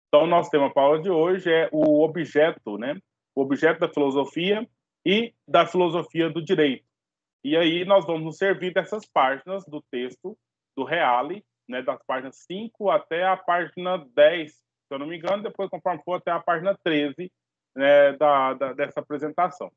Então, nosso tema para a aula de hoje é o objeto, né? O objeto da filosofia e da filosofia do direito. E aí nós vamos nos servir dessas páginas do texto do Reale, né? Das páginas 5 até a página 10, se eu não me engano, depois, conforme for, até a página 13, né, dessa apresentação,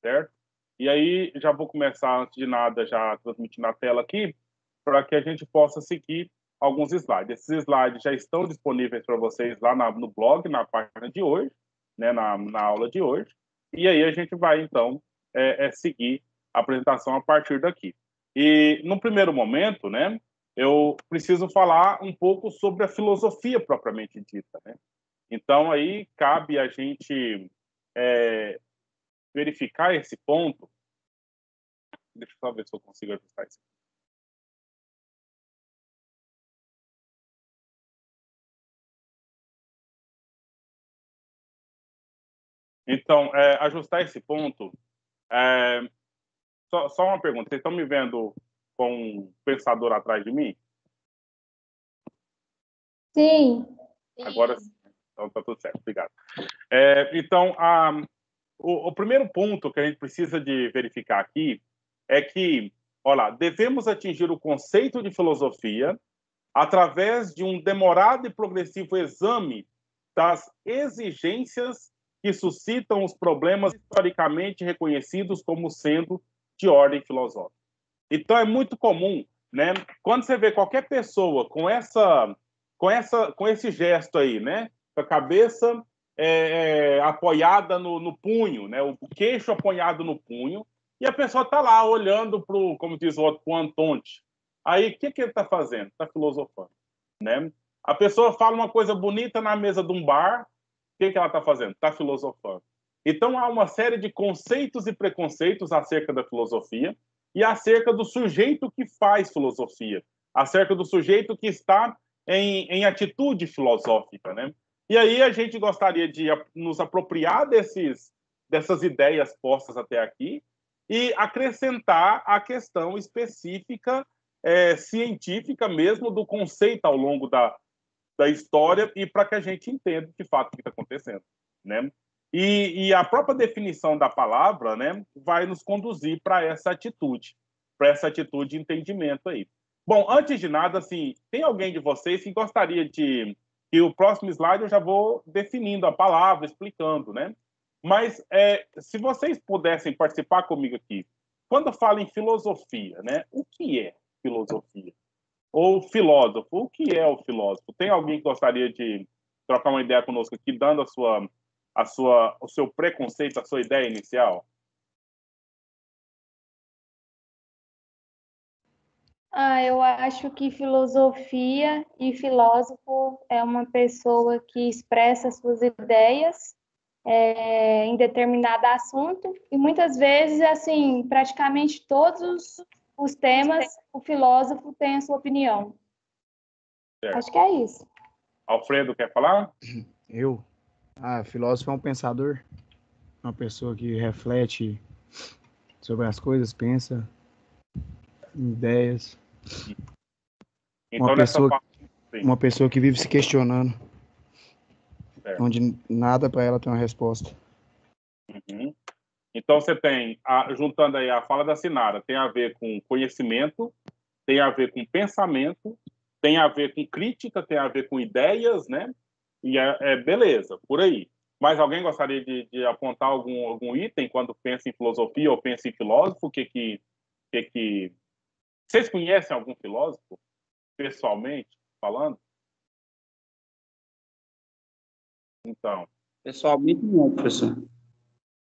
certo? E aí já vou começar, antes de nada, já transmitindo na tela aqui, para que a gente possa seguir alguns slides. Esses slides já estão disponíveis para vocês lá no blog, na página de hoje, né, na aula de hoje. E aí a gente vai, então, seguir a apresentação a partir daqui. E, no primeiro momento, né, eu preciso falar um pouco sobre a filosofia propriamente dita, né? Então, aí cabe a gente verificar esse ponto. Deixa eu só ver se eu consigo ajustar isso. Então, ajustar esse ponto, só uma pergunta. Vocês estão me vendo com um pensador atrás de mim? Sim. Agora sim. Então, tá tudo certo. Obrigado. Então, o primeiro ponto que a gente precisa de verificar aqui é que, olha lá, devemos atingir o conceito de filosofia através de um demorado e progressivo exame das exigências que suscitam os problemas historicamente reconhecidos como sendo de ordem filosófica. Então, é muito comum, né, quando você vê qualquer pessoa com esse gesto aí, né, com a cabeça apoiada no punho, né, o queixo apoiado no punho, e a pessoa está lá olhando para o, como diz o outro, para o Antonte. Aí, o que ele está fazendo? Está filosofando, né? A pessoa fala uma coisa bonita na mesa de um bar, o que ela está fazendo? Está filosofando. Então, há uma série de conceitos e preconceitos acerca da filosofia e acerca do sujeito que faz filosofia, acerca do sujeito que está em atitude filosófica, né? E aí a gente gostaria de nos apropriar dessas ideias postas até aqui e acrescentar a questão específica, científica mesmo, do conceito ao longo da história e para que a gente entenda de fato o que está acontecendo, né? E a própria definição da palavra, né, vai nos conduzir para essa atitude de entendimento aí. Bom, antes de nada, assim, tem alguém de vocês que gostaria de que o próximo slide eu já vou definindo a palavra, explicando, né? Mas se vocês pudessem participar comigo aqui, quando eu falo em filosofia, né, o que é filosofia? Ou filósofo, o que é o filósofo? Tem alguém que gostaria de trocar uma ideia conosco aqui, dando o seu preconceito, a sua ideia inicial? Eu acho que filosofia e filósofo é uma pessoa que expressa suas ideias em determinado assunto e muitas vezes, assim, praticamente todos os temas, o filósofo tem a sua opinião. Certo. Acho que é isso. Alfredo, quer falar? Eu? Filósofo é um pensador, uma pessoa que reflete sobre as coisas, pensa em ideias. Então, Uma pessoa que vive se questionando, certo, onde nada para ela tem uma resposta. Uhum. Então, você tem, juntando aí a fala da Sinara, tem a ver com conhecimento, tem a ver com pensamento, tem a ver com crítica, tem a ver com ideias, né? E beleza, por aí. Mas alguém gostaria de apontar algum item quando pensa em filosofia ou pensa em filósofo? Vocês conhecem algum filósofo, pessoalmente falando? Então. Pessoalmente não, professor.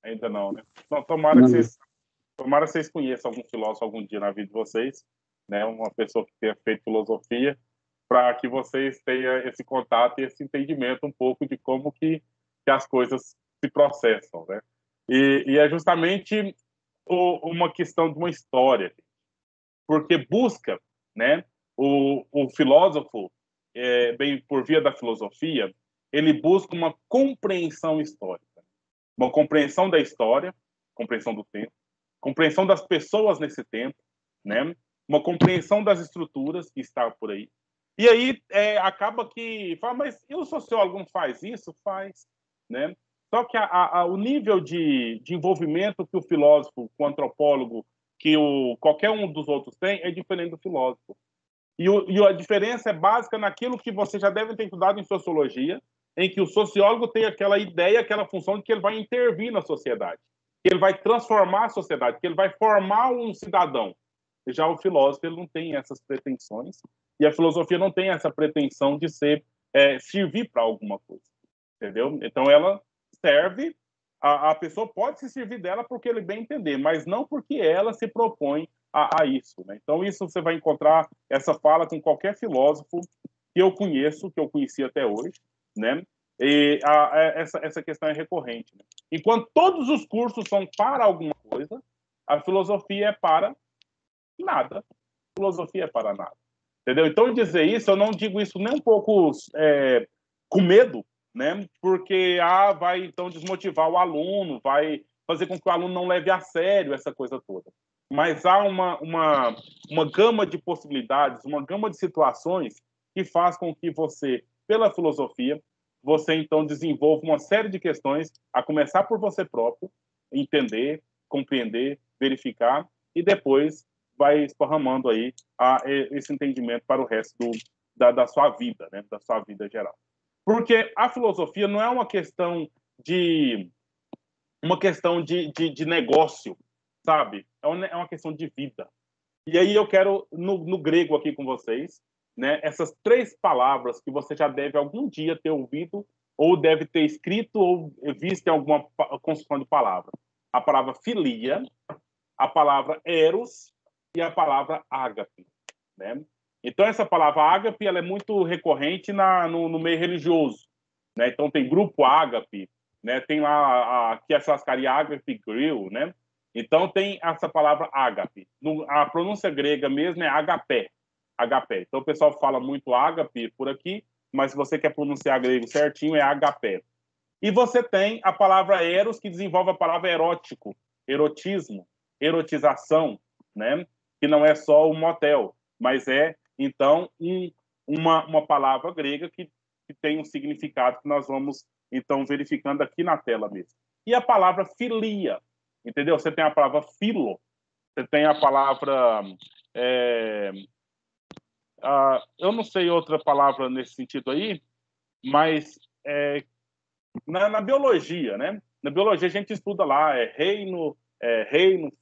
Ainda não, né? Então, tomara que vocês conheçam algum filósofo algum dia na vida de vocês, né? Uma pessoa que tenha feito filosofia, para que vocês tenham esse contato e esse entendimento um pouco de como que as coisas se processam, né? E é justamente uma questão de uma história, porque busca, né? O filósofo, bem por via da filosofia, ele busca uma compreensão histórica, uma compreensão da história, compreensão do tempo, compreensão das pessoas nesse tempo, né? Uma compreensão das estruturas que está por aí, E aí acaba que fala, mas e o sociólogo não faz isso? Faz, né? Só que o nível de envolvimento que o filósofo, o antropólogo, que qualquer um dos outros tem, é diferente do filósofo. E a diferença é básica naquilo que você já deve ter estudado em sociologia, em que o sociólogo tem aquela ideia, aquela função de que ele vai intervir na sociedade, que ele vai transformar a sociedade, que ele vai formar um cidadão. Já o filósofo ele não tem essas pretensões, e a filosofia não tem essa pretensão de servir para alguma coisa, entendeu? Então ela serve, a pessoa pode se servir dela porque ele bem entender, mas não porque ela se propõe a isso, né? Então isso você vai encontrar essa fala com qualquer filósofo que eu conheço, que eu conheci até hoje, né? E essa questão é recorrente, né? Enquanto todos os cursos são para alguma coisa, a filosofia é para nada. Filosofia é para nada. Entendeu? Então, dizer isso, eu não digo isso nem um pouco com medo, né? Porque vai então desmotivar o aluno, vai fazer com que o aluno não leve a sério essa coisa toda. Mas há uma gama de possibilidades, uma gama de situações que faz com que você, pela filosofia, você então desenvolva uma série de questões, a começar por você próprio, entender, compreender, verificar, e depois vai esparramando aí esse entendimento para o resto da sua vida, né? Da sua vida geral. Porque a filosofia não é uma questão de negócio, sabe? É uma questão de vida. E aí eu quero, no grego aqui com vocês, né, essas 3 palavras que você já deve algum dia ter ouvido, ou deve ter escrito, ou visto em alguma construção de palavra. A palavra filia, a palavra eros e a palavra ágape, né? Então, essa palavra ágape ela é muito recorrente no meio religioso, né? Então, tem grupo ágape, né? Tem lá aqui a churrascaria Ágape Grill, né? Então, tem essa palavra ágape. A pronúncia grega mesmo é agapé. Agapé. Então, o pessoal fala muito ágape por aqui, mas se você quer pronunciar grego certinho, é agapé. E você tem a palavra eros, que desenvolve a palavra erótico, erotismo, erotização, né? Que não é só um motel, mas é, então, uma palavra grega que tem um significado que nós vamos, então, verificando aqui na tela mesmo. E a palavra filia, entendeu? Você tem a palavra filo, você tem a palavra... eu não sei outra palavra nesse sentido aí, mas na biologia, né? Na biologia a gente estuda lá, reino,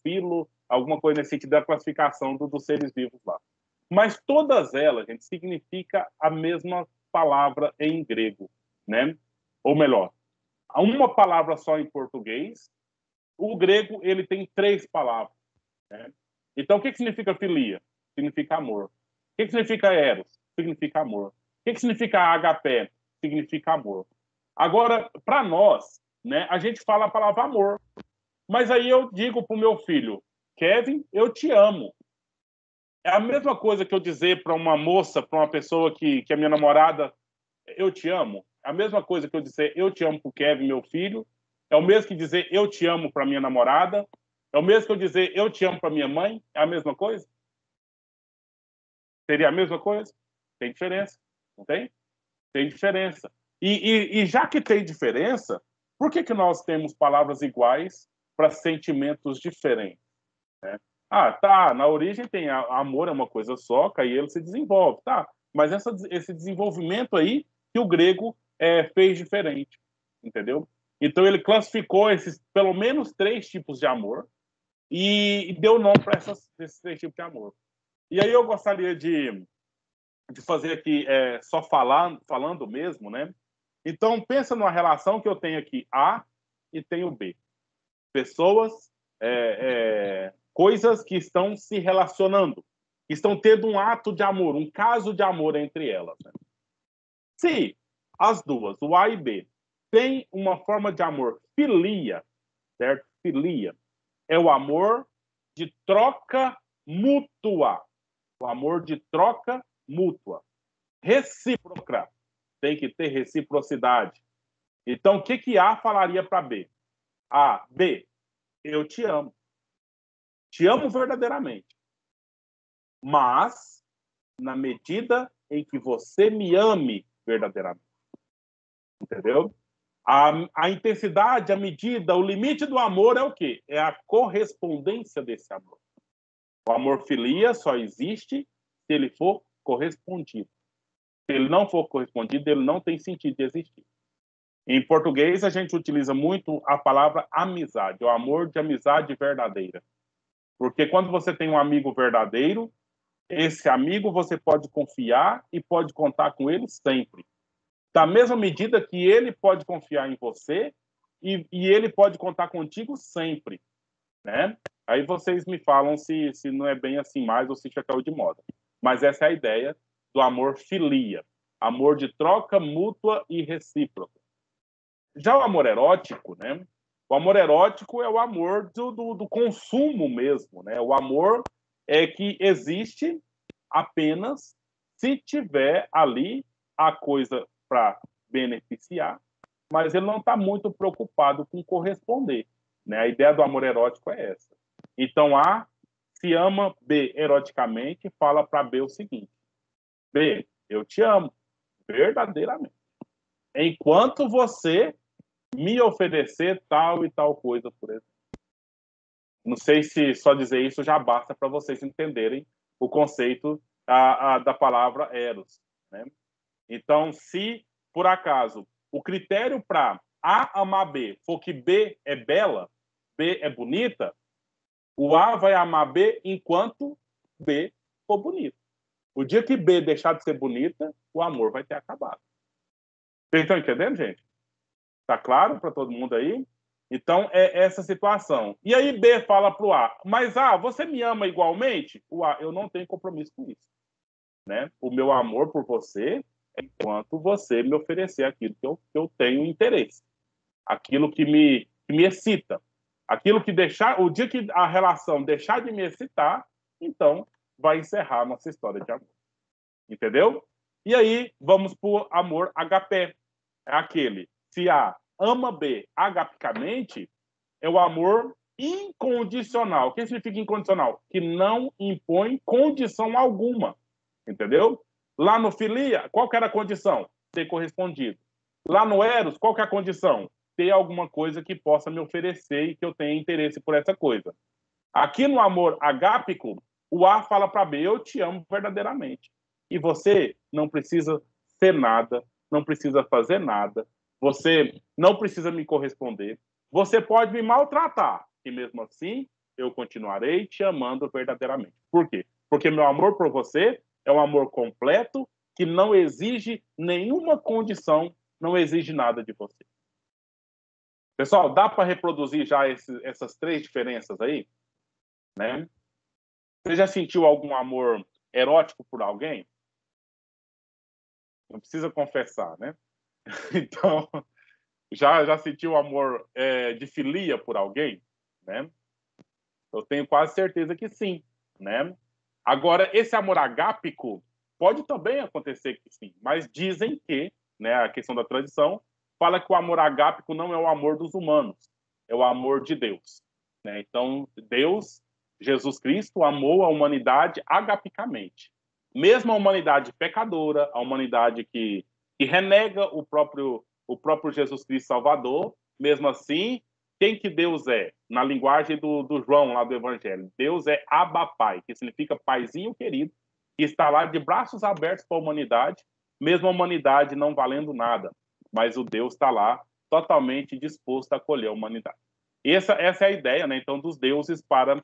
filo, alguma coisa nesse sentido da classificação dos seres vivos lá. Mas todas elas, gente, significa a mesma palavra em grego, né? Ou melhor, uma palavra só em português. O grego, ele tem 3 palavras, né? Então, o que significa filia? Significa amor. O que significa eros? Significa amor. O que significa agapé? Significa amor. Agora, para nós, né, a gente fala a palavra amor. Mas aí eu digo para o meu filho, Kevin, eu te amo. É a mesma coisa que eu dizer para uma moça, para uma pessoa que é minha namorada, eu te amo. É a mesma coisa que eu dizer eu te amo para o Kevin, meu filho. É o mesmo que dizer eu te amo para minha namorada. É o mesmo que eu dizer eu te amo para minha mãe. É a mesma coisa? Seria a mesma coisa? Tem diferença, não tem? Tem diferença. E já que tem diferença, por que nós temos palavras iguais para sentimentos diferentes? Né? Tá, na origem tem amor é uma coisa só, que aí ele se desenvolve, tá? Mas esse desenvolvimento aí que o grego fez diferente, entendeu? Então ele classificou esses pelo menos 3 tipos de amor e deu nome para esses 3 tipos de amor. E aí eu gostaria de fazer aqui só falando mesmo, né? Então pensa numa relação que eu tenho aqui A e tenho B. Pessoas, coisas que estão se relacionando, que estão tendo um ato de amor, um caso de amor entre elas. Né? Se as duas, o A e B, têm uma forma de amor filia, certo? Filia é o amor de troca mútua. O amor de troca mútua. Recíproca. Tem que ter reciprocidade. Então, o que A falaria para B? B, eu te amo. Te amo verdadeiramente. Mas, na medida em que você me ame verdadeiramente. Entendeu? A intensidade, a medida, o limite do amor é o quê? É a correspondência desse amor. O amor filia só existe se ele for correspondido. Se ele não for correspondido, ele não tem sentido de existir. Em português, a gente utiliza muito a palavra amizade, o amor de amizade verdadeira. Porque quando você tem um amigo verdadeiro, esse amigo você pode confiar e pode contar com ele sempre. Da mesma medida que ele pode confiar em você e ele pode contar contigo sempre, né? Aí vocês me falam se não é bem assim mais ou se já caiu de moda. Mas essa é a ideia do amor filia, amor de troca mútua e recíproca. Já o amor erótico, né? O amor erótico é o amor do consumo mesmo, né? O amor é que existe apenas se tiver ali a coisa para beneficiar, mas ele não está muito preocupado com corresponder, né? A ideia do amor erótico é essa. Então, A se ama B eroticamente, fala para B o seguinte: B, eu te amo verdadeiramente, enquanto você me oferecer tal e tal coisa, por exemplo. Não sei se só dizer isso já basta para vocês entenderem o conceito da palavra eros, né? Então, se, por acaso, o critério para A amar B for que B é bela, B é bonita, o A vai amar B enquanto B for bonito. O dia que B deixar de ser bonita, o amor vai ter acabado. Vocês estão entendendo, gente? Tá claro para todo mundo aí? Então, é essa situação. E aí B fala para o A, mas A, você me ama igualmente? O A, eu não tenho compromisso com isso, né? O meu amor por você é enquanto você me oferecer aquilo que eu tenho interesse, aquilo que me excita, aquilo que deixar, o dia que a relação deixar de me excitar, então vai encerrar a nossa história de amor. Entendeu? E aí vamos para o amor agapé. É aquele, se A ama B agapicamente, é o amor incondicional. O que significa incondicional? Que não impõe condição alguma. Entendeu? Lá no filia, qual que era a condição? Ser correspondido. Lá no eros, qual que é a condição? Ter alguma coisa que possa me oferecer e que eu tenha interesse por essa coisa. Aqui no amor agápico, o A fala para B, eu te amo verdadeiramente. E você não precisa ser nada, não precisa fazer nada, você não precisa me corresponder, você pode me maltratar, e mesmo assim eu continuarei te amando verdadeiramente. Por quê? Porque meu amor por você é um amor completo que não exige nenhuma condição, não exige nada de você. Pessoal, dá para reproduzir já essas três diferenças aí? Né? Você já sentiu algum amor erótico por alguém? Não precisa confessar, né? Então, já sentiu amor de filia por alguém? Né? Eu tenho quase certeza que sim, né? Agora, esse amor agápico pode também acontecer que sim, mas dizem que, né, a questão da tradição, fala que o amor agápico não é o amor dos humanos, é o amor de Deus. Né? Então, Deus, Jesus Cristo, amou a humanidade agapicamente. Mesmo a humanidade pecadora, a humanidade que renega o próprio Jesus Cristo Salvador, mesmo assim, quem que Deus é? Na linguagem do João, lá do Evangelho. Deus é Abba Pai, que significa paizinho querido, que está lá de braços abertos para a humanidade, mesmo a humanidade não valendo nada. Mas o Deus está lá totalmente disposto a acolher a humanidade. Essa é a ideia, né? Então, dos deuses para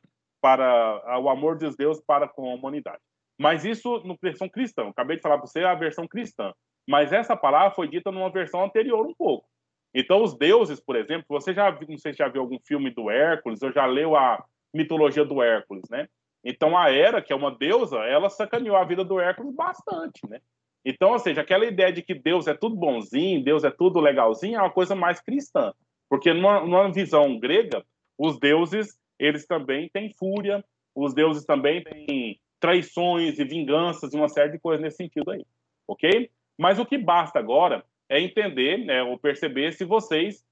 o amor dos deuses para com a humanidade. Mas isso na versão cristã. Eu acabei de falar para você a versão cristã. Mas essa palavra foi dita numa versão anterior um pouco. Então, os deuses, por exemplo, você não sei se já viu algum filme do Hércules, ou já leu a mitologia do Hércules, né? Então, a Hera, que é uma deusa, ela sacaneou a vida do Hércules bastante, né? Então, ou seja, aquela ideia de que Deus é tudo bonzinho, Deus é tudo legalzinho, é uma coisa mais cristã. Porque numa visão grega, os deuses, eles também têm fúria, os deuses também têm traições e vinganças e uma série de coisas nesse sentido aí, ok? Mas o que basta agora é entender, né, ou perceber se vocês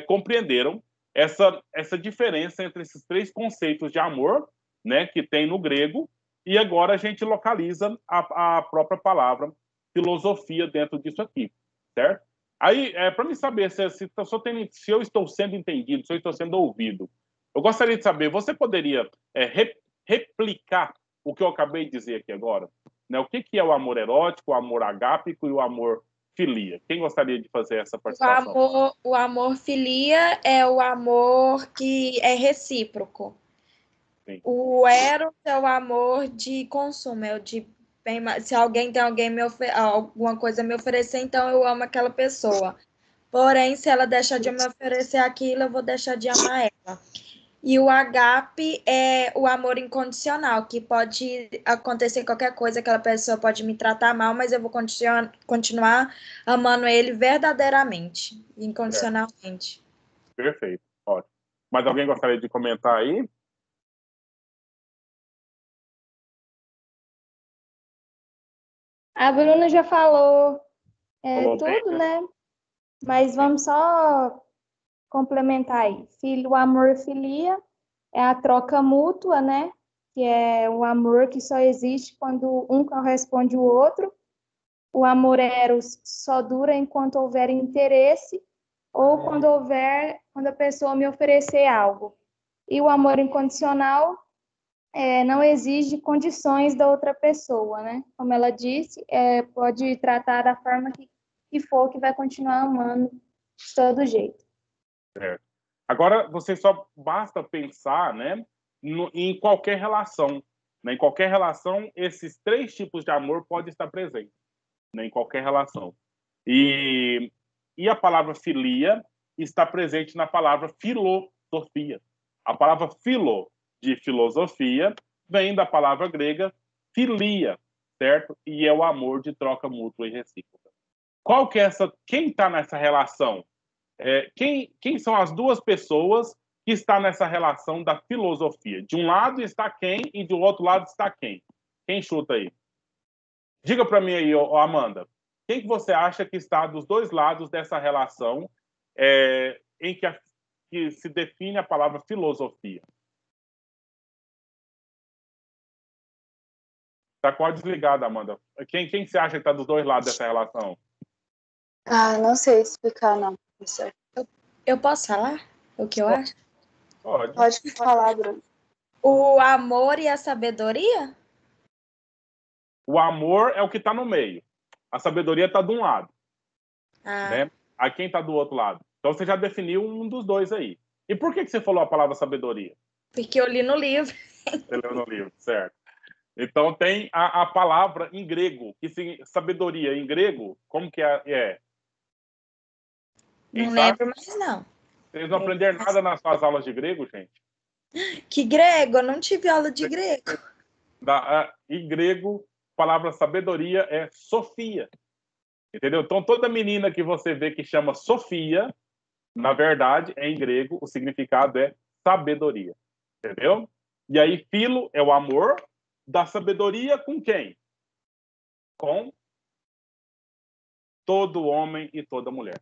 compreenderam essa diferença entre esses três conceitos de amor, né, que tem no grego, e agora a gente localiza a própria palavra filosofia dentro disso aqui, certo? Aí, para me saber se eu estou sendo entendido, se eu estou sendo ouvido, eu gostaria de saber, você poderia replicar o que eu acabei de dizer aqui agora? Né? O que é o amor erótico, o amor agápico e o amor filia? Quem gostaria de fazer essa participação? O amor filia é o amor que é recíproco. Sim. O eros é o amor de consumo, é o de se alguém tem alguma coisa a me oferecer, então eu amo aquela pessoa. Porém, se ela deixar de me oferecer aquilo, eu vou deixar de amar ela. E o agape é o amor incondicional, que pode acontecer qualquer coisa, aquela pessoa pode me tratar mal, mas eu vou continuar amando ele verdadeiramente, incondicionalmente. Perfeito, ótimo. Mas alguém gostaria de comentar aí? A Bruna já falou Falou bem, tudo, né? né? Mas vamos só complementar aí. O amor filia é a troca mútua, né? Que é o amor que só existe quando um corresponde o outro. O amor eros só dura enquanto houver interesse ou quando a pessoa me oferecer algo. E o amor incondicional não exige condições da outra pessoa, né? Como ela disse, pode tratar da forma que for, que vai continuar amando de todo jeito. Certo. Agora, você só basta pensar, né, em qualquer relação. Né? Em qualquer relação, esses três tipos de amor podem estar presentes. Né? Em qualquer relação. E a palavra filia está presente na palavra filosofia. A palavra filo, de filosofia, vem da palavra grega filia, certo? E é o amor de troca mútua e recíproca. Qual que é quem está nessa relação? Quem são as duas pessoas que estão nessa relação da filosofia? De um lado está quem e do outro lado está quem? Quem chuta aí? Diga para mim aí, Amanda. Quem que você acha que está dos dois lados dessa relação em que se define a palavra filosofia? Está quase desligada, Amanda. Quem você acha que está dos dois lados dessa relação? Não sei explicar, não. Eu posso falar o que eu acho? Pode. Pode falar, Bruno. O amor e a sabedoria? O amor é o que está no meio. A sabedoria está de um lado. Né? A quem está do outro lado? Então você já definiu um dos dois aí. E por que você falou a palavra sabedoria? Porque eu li no livro. Você leu no livro, certo. Então tem a palavra em grego, sabedoria em grego, como que é? Não lembro mais, não. Vocês não aprenderam nada nas suas aulas de grego, gente? Que grego? Eu não tive aula de grego. Em grego, a palavra sabedoria é Sofia. Entendeu? Então, toda menina que você vê que chama Sofia, na verdade, em grego, o significado é sabedoria. Entendeu? E aí, filo é o amor da sabedoria com quem? Com todo homem e toda mulher.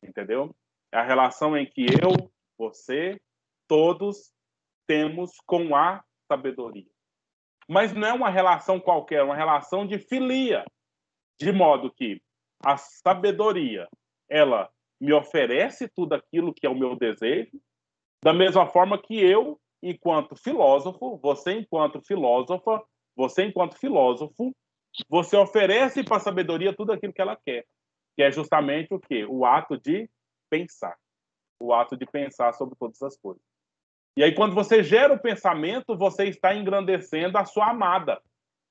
Entendeu? É a relação em que eu, você, todos temos com a sabedoria. Mas não é uma relação qualquer, é uma relação de filia. De modo que a sabedoria, ela me oferece tudo aquilo que é o meu desejo, da mesma forma que eu, enquanto filósofo, você enquanto filósofa, você enquanto filósofo, você oferece para a sabedoria tudo aquilo que ela quer, que é justamente o quê? O ato de pensar. O ato de pensar sobre todas as coisas. E aí, quando você gera o pensamento, você está engrandecendo a sua amada,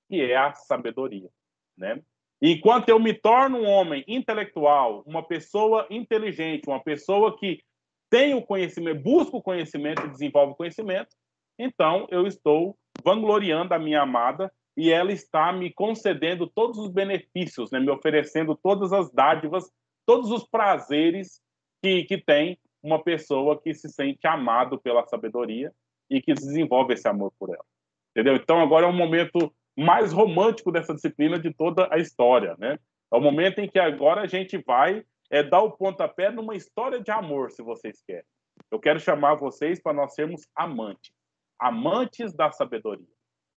que é a sabedoria, né? Enquanto eu me torno um homem intelectual, uma pessoa inteligente, uma pessoa que tem o conhecimento, busca o conhecimento e desenvolve o conhecimento, então eu estou vangloriando a minha amada e ela está me concedendo todos os benefícios, né? Me oferecendo todas as dádivas, todos os prazeres que tem uma pessoa que se sente amado pela sabedoria e que desenvolve esse amor por ela. Entendeu? Então, agora é um momento mais romântico dessa disciplina de toda a história, né? É o momento em que agora a gente vai dar o pontapé numa história de amor, se vocês querem. Eu quero chamar vocês para nós sermos amantes. Amantes da sabedoria.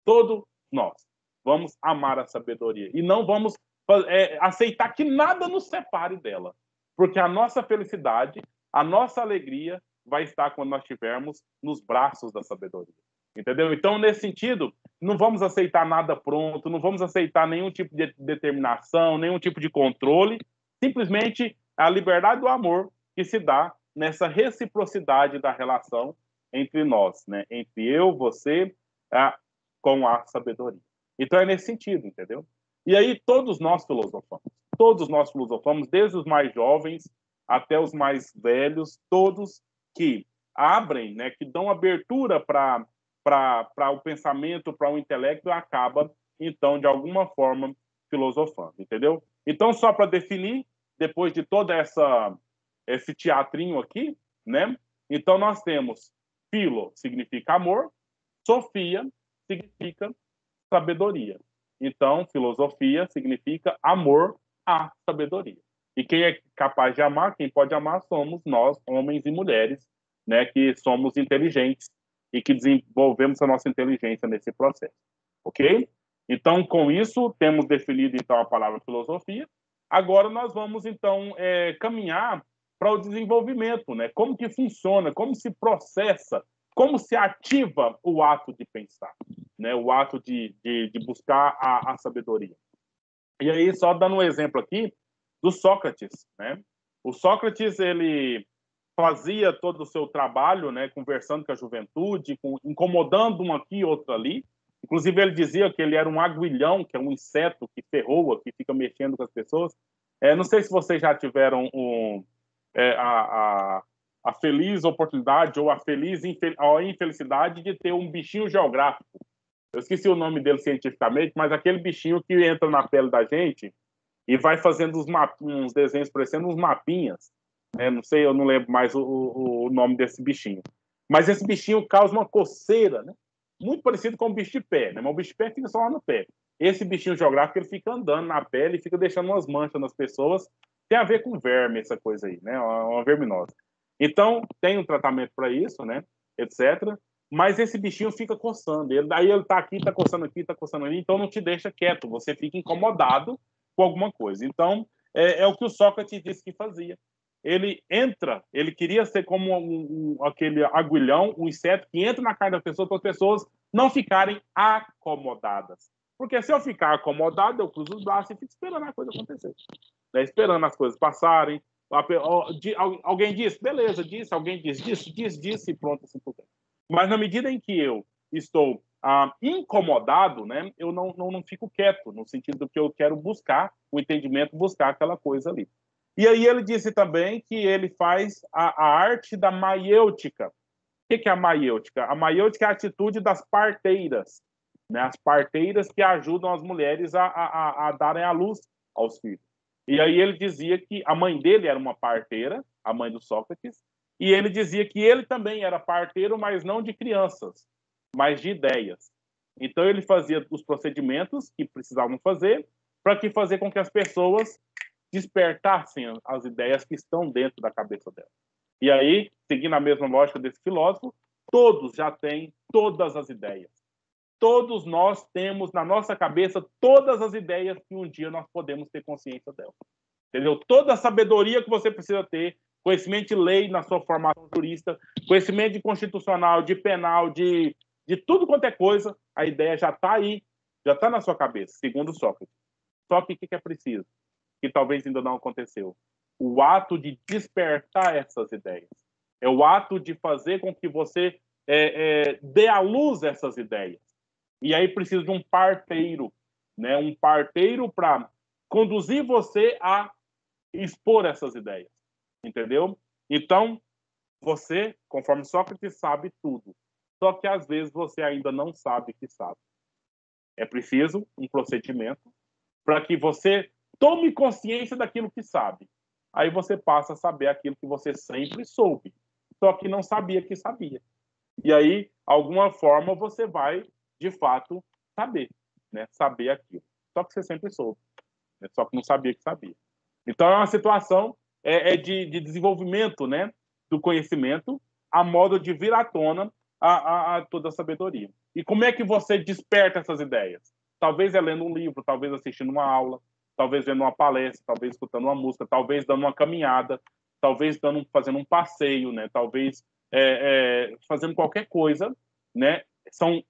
Todos nós vamos amar a sabedoria. E não vamos aceitar que nada nos separe dela. Porque a nossa felicidade, a nossa alegria vai estar quando nós estivermos nos braços da sabedoria. Entendeu? Então, nesse sentido, não vamos aceitar nada pronto, não vamos aceitar nenhum tipo de determinação, nenhum tipo de controle, simplesmente a liberdade do amor que se dá nessa reciprocidade da relação entre nós, né? Entre eu, você, com a sabedoria. Então, é nesse sentido, entendeu? E aí, todos nós filosofamos, desde os mais jovens até os mais velhos, todos que abrem, né, que dão abertura para o pensamento, para o intelecto, acaba, então, de alguma forma, filosofando, entendeu? Então, só para definir, depois de todo esse teatrinho aqui, né? Então, nós temos filo significa amor, sofia significa sabedoria. Então, filosofia significa amor à sabedoria. E quem é capaz de amar, quem pode amar, somos nós, homens e mulheres, né, que somos inteligentes e que desenvolvemos a nossa inteligência nesse processo. Ok? Então, com isso, temos definido, então, a palavra filosofia. Agora, nós vamos, então, caminhar para o desenvolvimento, né? Como que funciona, como se processa, como se ativa o ato de pensar, né? O ato de buscar a sabedoria. E aí, só dando um exemplo aqui, do Sócrates, né? O Sócrates, ele fazia todo o seu trabalho, né, conversando com a juventude, incomodando um aqui, outro ali. Inclusive, ele dizia que ele era um aguilhão, que é um inseto que ferroa, que fica mexendo com as pessoas. Não sei se vocês já tiveram a feliz oportunidade ou a infelicidade de ter um bichinho geográfico. Eu esqueci o nome dele cientificamente, mas aquele bichinho que entra na pele da gente e vai fazendo uns desenhos parecendo uns mapinhas. Não sei, eu não lembro mais o nome desse bichinho. Mas esse bichinho causa uma coceira, né? Muito parecido com o bicho de pé, né? Mas o bicho de pé fica só lá no pé. Esse bichinho geográfico, ele fica andando na pele e fica deixando umas manchas nas pessoas. Tem a ver com verme, essa coisa aí, né? Uma verminose. Então, tem um tratamento para isso, né? Etc. Mas esse bichinho fica coçando. Daí ele tá aqui, tá coçando aqui, tá coçando ali. Então, não te deixa quieto. Você fica incomodado com alguma coisa. Então, é o que o Sócrates disse que fazia. Ele queria ser como aquele aguilhão, um inseto que entra na carne das pessoas para as pessoas não ficarem acomodadas. Porque se eu ficar acomodado, eu cruzo os braços e fico esperando a coisa acontecer. Né? Esperando as coisas passarem. Alguém disse, beleza, disse. Alguém disse, e pronto, assim por dentro. Mas na medida em que eu estou incomodado, né, eu não fico quieto, no sentido que eu quero buscar o entendimento, buscar aquela coisa ali. E aí ele disse também que ele faz a arte da maiêutica. O que é a maiêutica? A maiêutica é a atitude das parteiras, né? As parteiras que ajudam as mulheres a darem à luz aos filhos. E aí ele dizia que a mãe dele era uma parteira, a mãe do Sócrates, e ele dizia que ele também era parteiro, mas não de crianças, mas de ideias. Então ele fazia os procedimentos que precisavam fazer para fazer com que as pessoas despertassem as ideias que estão dentro da cabeça dela. E aí, seguindo a mesma lógica desse filósofo, todos já têm todas as ideias. Todos nós temos na nossa cabeça todas as ideias que um dia nós podemos ter consciência delas. Entendeu? Toda a sabedoria que você precisa ter, conhecimento de lei na sua formação jurista, conhecimento de constitucional, de penal, de tudo quanto é coisa, a ideia já está aí, já está na sua cabeça, segundo Sócrates. Só que o que é preciso? Que talvez ainda não aconteceu. O ato de despertar essas ideias. É o ato de fazer com que você dê à luz essas ideias. E aí precisa de um parteiro, né? Um parteiro para conduzir você a expor essas ideias. Entendeu? Então, você, conforme Sócrates, sabe tudo. Só que às vezes você ainda não sabe que sabe. É preciso um procedimento para que você tome consciência daquilo que sabe. Aí você passa a saber aquilo que você sempre soube, só que não sabia que sabia. E aí, alguma forma, você vai, de fato, saber, né? Saber aquilo. Só que você sempre soube, né? Só que não sabia que sabia. Então, é uma situação de desenvolvimento, né? Do conhecimento, a modo de vir à tona a toda a sabedoria. E como é que você desperta essas ideias? Talvez é lendo um livro, talvez assistindo uma aula, talvez vendo uma palestra, talvez escutando uma música, talvez dando uma caminhada, talvez fazendo um passeio, né? Talvez fazendo qualquer coisa, né? São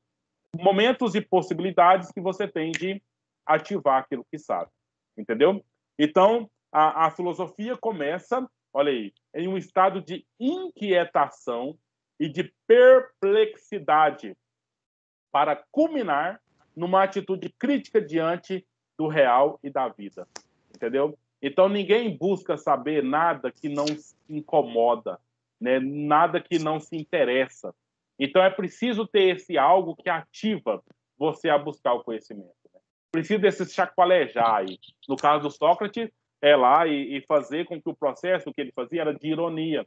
momentos e possibilidades que você tem de ativar aquilo que sabe, entendeu? Então, a filosofia começa, olha aí, em um estado de inquietação e de perplexidade para culminar numa atitude crítica diante do real e da vida, entendeu? Então, ninguém busca saber nada que não se incomoda, né? Nada que não se interessa. Então, é preciso ter esse algo que ativa você a buscar o conhecimento. Né? Precisa desse chacoalhejar aí. No caso do Sócrates, lá e fazer com que o processo que ele fazia era de ironia.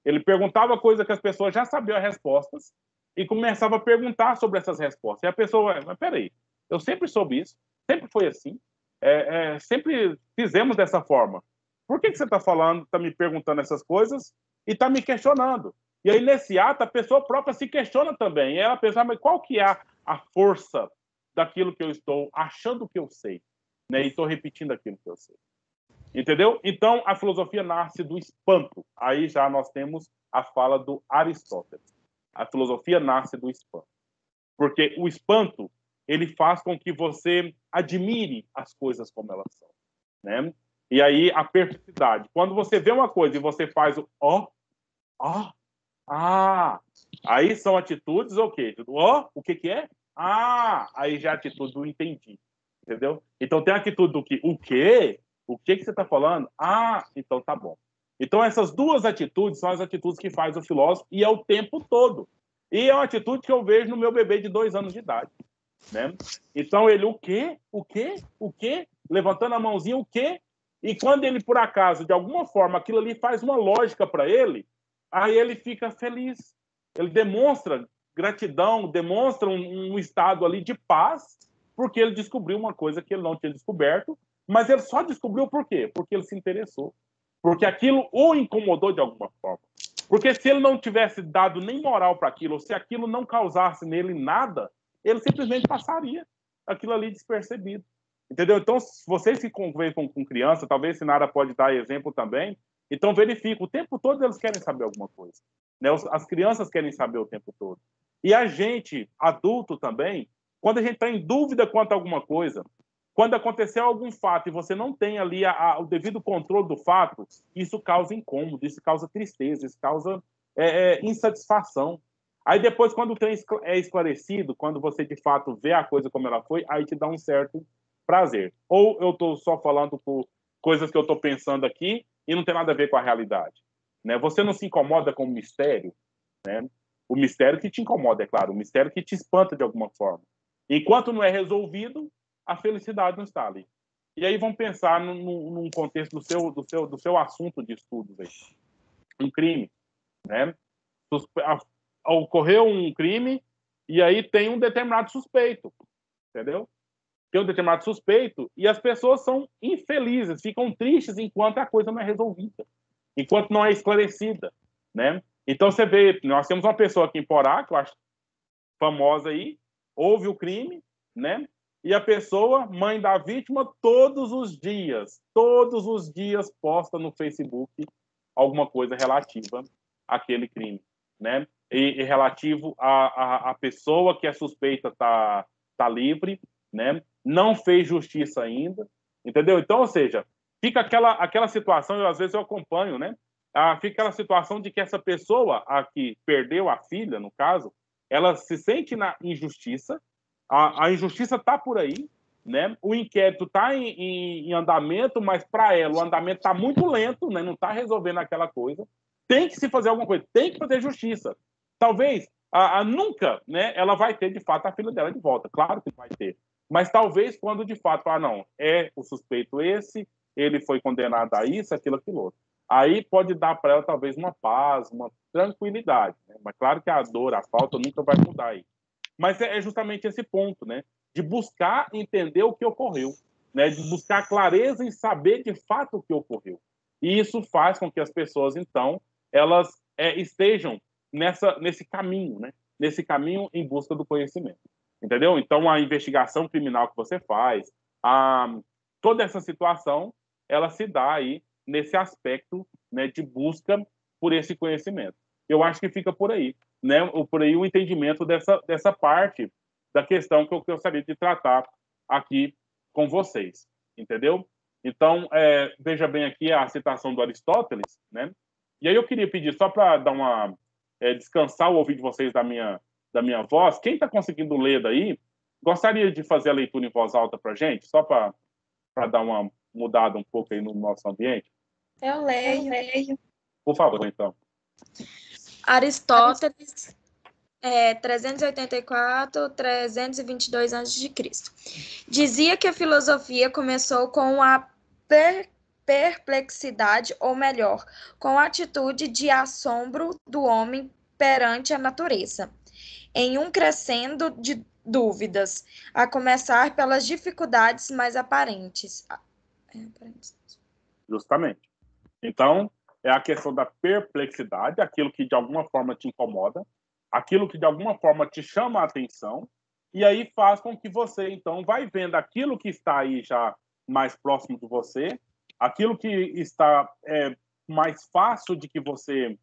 Ele perguntava coisas que as pessoas já sabiam as respostas e começava a perguntar sobre essas respostas. E a pessoa, mas peraí, eu sempre soube isso, sempre foi assim, sempre fizemos dessa forma. Por que você está falando, está me perguntando essas coisas e está me questionando? E aí, nesse ato, a pessoa própria se questiona também. E ela pensa, mas qual que é a força daquilo que eu estou achando que eu sei? Né? E estou repetindo aquilo que eu sei. Entendeu? Então, a filosofia nasce do espanto. Aí já nós temos a fala do Aristóteles. A filosofia nasce do espanto. Porque o espanto, ele faz com que você admire as coisas como elas são. Né? E aí, a perplexidade. Quando você vê uma coisa e você faz o aí são atitudes, ok. O que é? Aí já é a atitude do entendi. Entendeu? Então tem a atitude do que? O quê? O que você está falando? Então tá bom. Então essas duas atitudes são as atitudes que faz o filósofo e é o tempo todo. E é uma atitude que eu vejo no meu bebê de 2 anos de idade. Né? Então ele, o quê? O quê? O quê? Levantando a mãozinha, o quê? E quando ele, por acaso, de alguma forma, aquilo ali faz uma lógica para ele, aí ele fica feliz. Ele demonstra gratidão, demonstra um estado ali de paz, porque ele descobriu uma coisa que ele não tinha descoberto, mas ele só descobriu por quê? Porque ele se interessou. Porque aquilo o incomodou de alguma forma. Porque se ele não tivesse dado nem moral para aquilo, ou se aquilo não causasse nele nada, ele simplesmente passaria aquilo ali despercebido. Entendeu? Então, se vocês que conversam com criança, talvez Sinara pode dar exemplo também, então verifica, o tempo todo eles querem saber alguma coisa. Né? As crianças querem saber o tempo todo. E a gente, adulto também, quando a gente está em dúvida quanto a alguma coisa, quando aconteceu algum fato e você não tem ali o devido controle do fato, isso causa incômodo, isso causa tristeza, isso causa insatisfação. Aí depois, quando o trem é esclarecido, quando você de fato vê a coisa como ela foi, aí te dá um certo prazer. Ou eu estou só falando por coisas que eu estou pensando aqui e não tem nada a ver com a realidade. Né? Você não se incomoda com o mistério, né? O mistério que te incomoda, é claro, o mistério que te espanta de alguma forma. Enquanto não é resolvido, a felicidade não está ali. E aí vamos pensar num contexto do seu assunto de estudos aí. Um crime, né? Ocorreu um crime e aí tem um determinado suspeito, entendeu? Tem um determinado suspeito e as pessoas são infelizes, ficam tristes enquanto a coisa não é resolvida, enquanto não é esclarecida, né? Então você vê, nós temos uma pessoa aqui em Porá, que eu acho famosa aí, houve o crime, né? E a pessoa, mãe da vítima, todos os dias posta no Facebook alguma coisa relativa àquele crime, né? E relativo à pessoa que é suspeita tá livre, né? Não fez justiça ainda, entendeu? Então, ou seja, fica aquela situação, às vezes eu acompanho, né? Fica aquela situação de que essa pessoa, a que perdeu a filha, no caso, ela se sente na injustiça, a injustiça está por aí, né? O inquérito está em andamento, mas para ela o andamento está muito lento, né? Não está resolvendo aquela coisa. Tem que se fazer alguma coisa, tem que fazer justiça. Talvez, nunca, né? Ela vai ter, de fato, a filha dela de volta. Claro que vai ter. Mas talvez quando, de fato, não, é o suspeito esse, ele foi condenado a isso, aquilo, aquilo outro. Aí pode dar para ela, talvez, uma paz, uma tranquilidade. Né? Mas claro que a dor, a falta nunca vai mudar aí. Mas é justamente esse ponto, né? De buscar entender o que ocorreu, né? De buscar clareza em saber de fato o que ocorreu. E isso faz com que as pessoas, então, elas estejam nesse caminho, né? Nesse caminho em busca do conhecimento. Entendeu? Então, a investigação criminal que você faz, toda essa situação, ela se dá aí nesse aspecto, né, de busca por esse conhecimento. Eu acho que fica por aí, né, por aí o entendimento dessa parte da questão que eu gostaria de tratar aqui com vocês, entendeu? Então, veja bem aqui a citação do Aristóteles, né? E aí eu queria pedir, só para dar uma descansar o ouvido de vocês da minha voz, quem está conseguindo ler daí, gostaria de fazer a leitura em voz alta para a gente, só para dar uma mudada um pouco aí no nosso ambiente? Eu leio. Por favor, então. Aristóteles, 384, 322 a.C. Dizia que a filosofia começou com a perplexidade, ou melhor, com a atitude de assombro do homem perante a natureza, em um crescendo de dúvidas, a começar pelas dificuldades mais aparentes. Justamente. Então, é a questão da perplexidade, aquilo que de alguma forma te incomoda, aquilo que de alguma forma te chama a atenção, e aí faz com que você, então, vai vendo aquilo que está aí já mais próximo de você, aquilo que está mais fácil de que você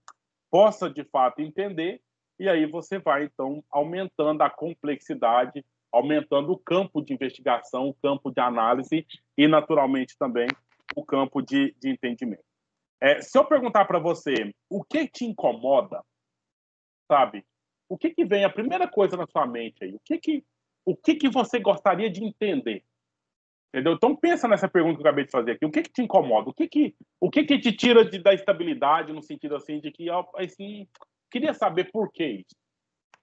possa, de fato, entender, e aí você vai, então, aumentando a complexidade, aumentando o campo de investigação, o campo de análise e, naturalmente, também o campo de entendimento. Se eu perguntar para você o que te incomoda, sabe? O que vem a primeira coisa na sua mente aí? O que você gostaria de entender? Entendeu? Então pensa nessa pergunta que eu acabei de fazer aqui. O que te incomoda? O que te tira da estabilidade no sentido assim de que assim, queria saber por que isso?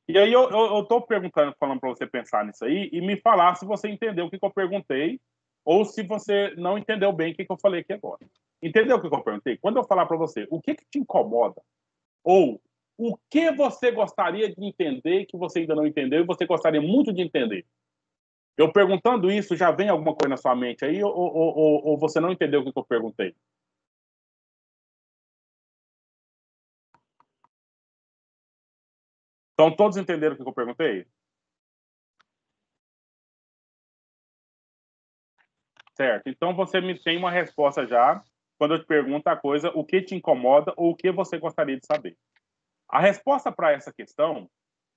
E aí eu tô perguntando, falando para você pensar nisso aí e me falar se você entendeu o que eu perguntei ou se você não entendeu bem o que eu falei aqui agora. Entendeu o que eu perguntei? Quando eu falar para você o que te incomoda ou o que você gostaria de entender que você ainda não entendeu e você gostaria muito de entender? Eu perguntando isso, já vem alguma coisa na sua mente aí ou você não entendeu o que eu perguntei? Então, todos entenderam o que eu perguntei? Certo. Então, você me tem uma resposta já quando eu te pergunto a coisa, o que te incomoda ou o que você gostaria de saber. A resposta para essa questão,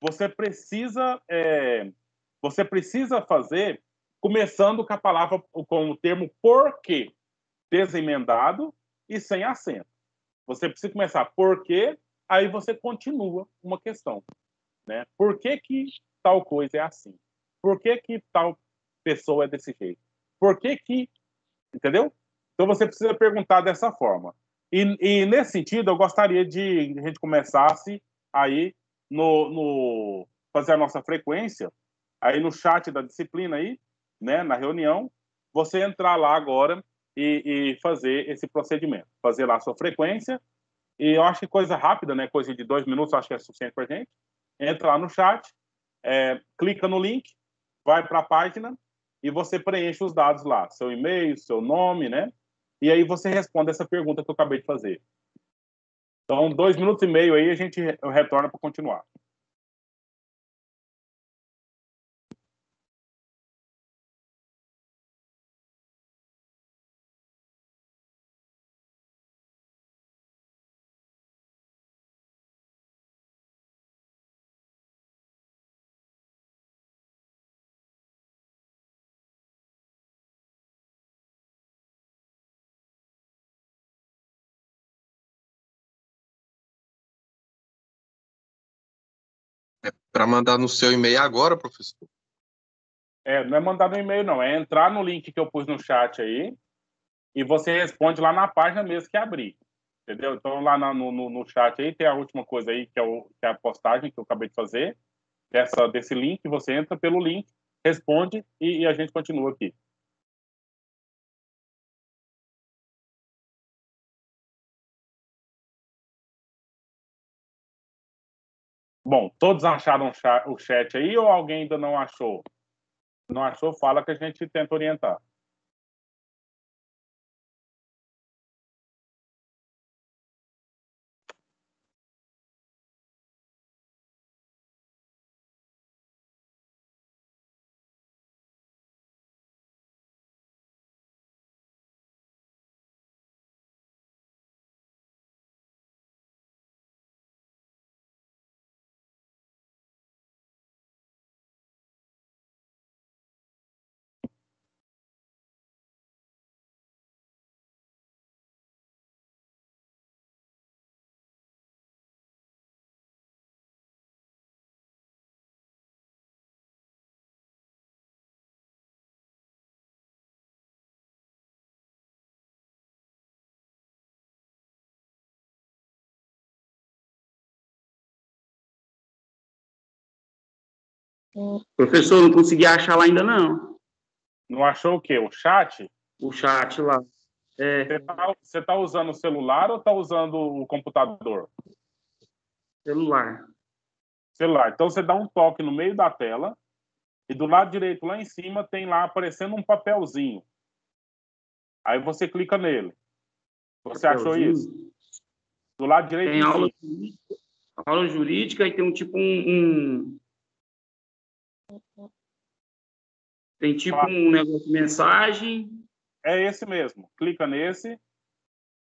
você precisa fazer começando com a palavra, com o termo porquê, desemendado e sem acento. Você precisa começar porquê, aí você continua uma questão, né? Por que tal coisa é assim? Por que tal pessoa é desse jeito? Por que entendeu? Então você precisa perguntar dessa forma. E nesse sentido, eu gostaria de a gente começasse aí fazer a nossa frequência aí no chat da disciplina aí, né, na reunião, você entrar lá agora e fazer esse procedimento, fazer lá a sua frequência. E eu acho que coisa rápida, né, coisa de 2 minutos, acho que é suficiente para gente. Entra lá no chat, clica no link, vai para a página e você preenche os dados lá, seu e-mail, seu nome, né? E aí você responde essa pergunta que eu acabei de fazer. Então, 2 minutos e meio aí a gente retorna para continuar. Para mandar no seu e-mail agora, professor? Não é mandar no e-mail, não. É entrar no link que eu pus no chat aí e você responde lá na página mesmo que abrir. Entendeu? Então, lá no chat aí tem a última coisa aí, que é a postagem que eu acabei de fazer. Desse link, você entra pelo link, responde e a gente continua aqui. Bom, todos acharam o chat aí ou alguém ainda não achou? Não achou, fala que a gente tenta orientar. Professor, não consegui achar lá ainda não. Não achou o quê? O chat? O chat lá. Você tá usando o celular ou tá usando o computador? Celular. Celular. Então você dá um toque no meio da tela e do lado direito lá em cima tem lá aparecendo um papelzinho. Aí você clica nele. Você achou isso? Do lado direito Tem em aula cima. jurídica, aula jurídica e tem um tipo tem tipo um negócio de mensagem. É esse mesmo. Clica nesse.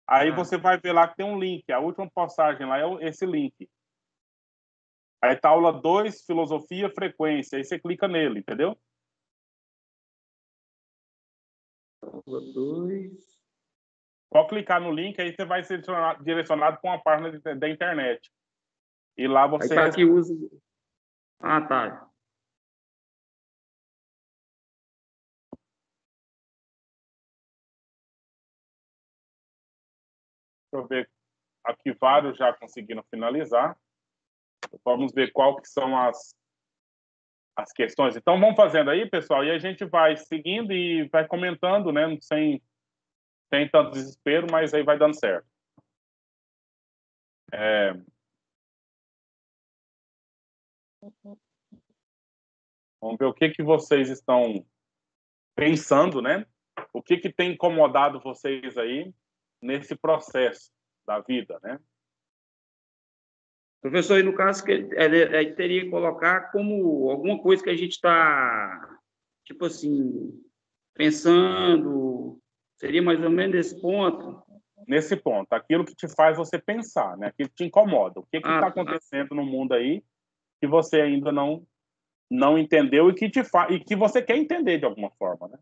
Aí você vai ver lá que tem um link. A última postagem lá é esse link. Aí tá aula 2, filosofia, frequência. Aí você clica nele, entendeu? Aula 2. Pode clicar no link, aí você vai ser direcionado para uma página da internet. E lá você... Aí tá aqui usa... Ah, tá. Deixa eu ver. Aqui vários já conseguiram finalizar. Vamos ver qual que são as questões. Então, vamos fazendo aí, pessoal, e a gente vai seguindo e vai comentando, né? Sem tanto desespero, mas aí vai dando certo. Vamos ver o que vocês estão pensando, né? O que tem incomodado vocês aí nesse processo da vida, né? Professor, e no caso, que ele teria que colocar como alguma coisa que a gente está, tipo assim, pensando, seria mais ou menos nesse ponto? Nesse ponto, aquilo que te faz você pensar, né? Aquilo que te incomoda. O que está acontecendo no mundo aí que você ainda não entendeu e que você quer entender de alguma forma, né?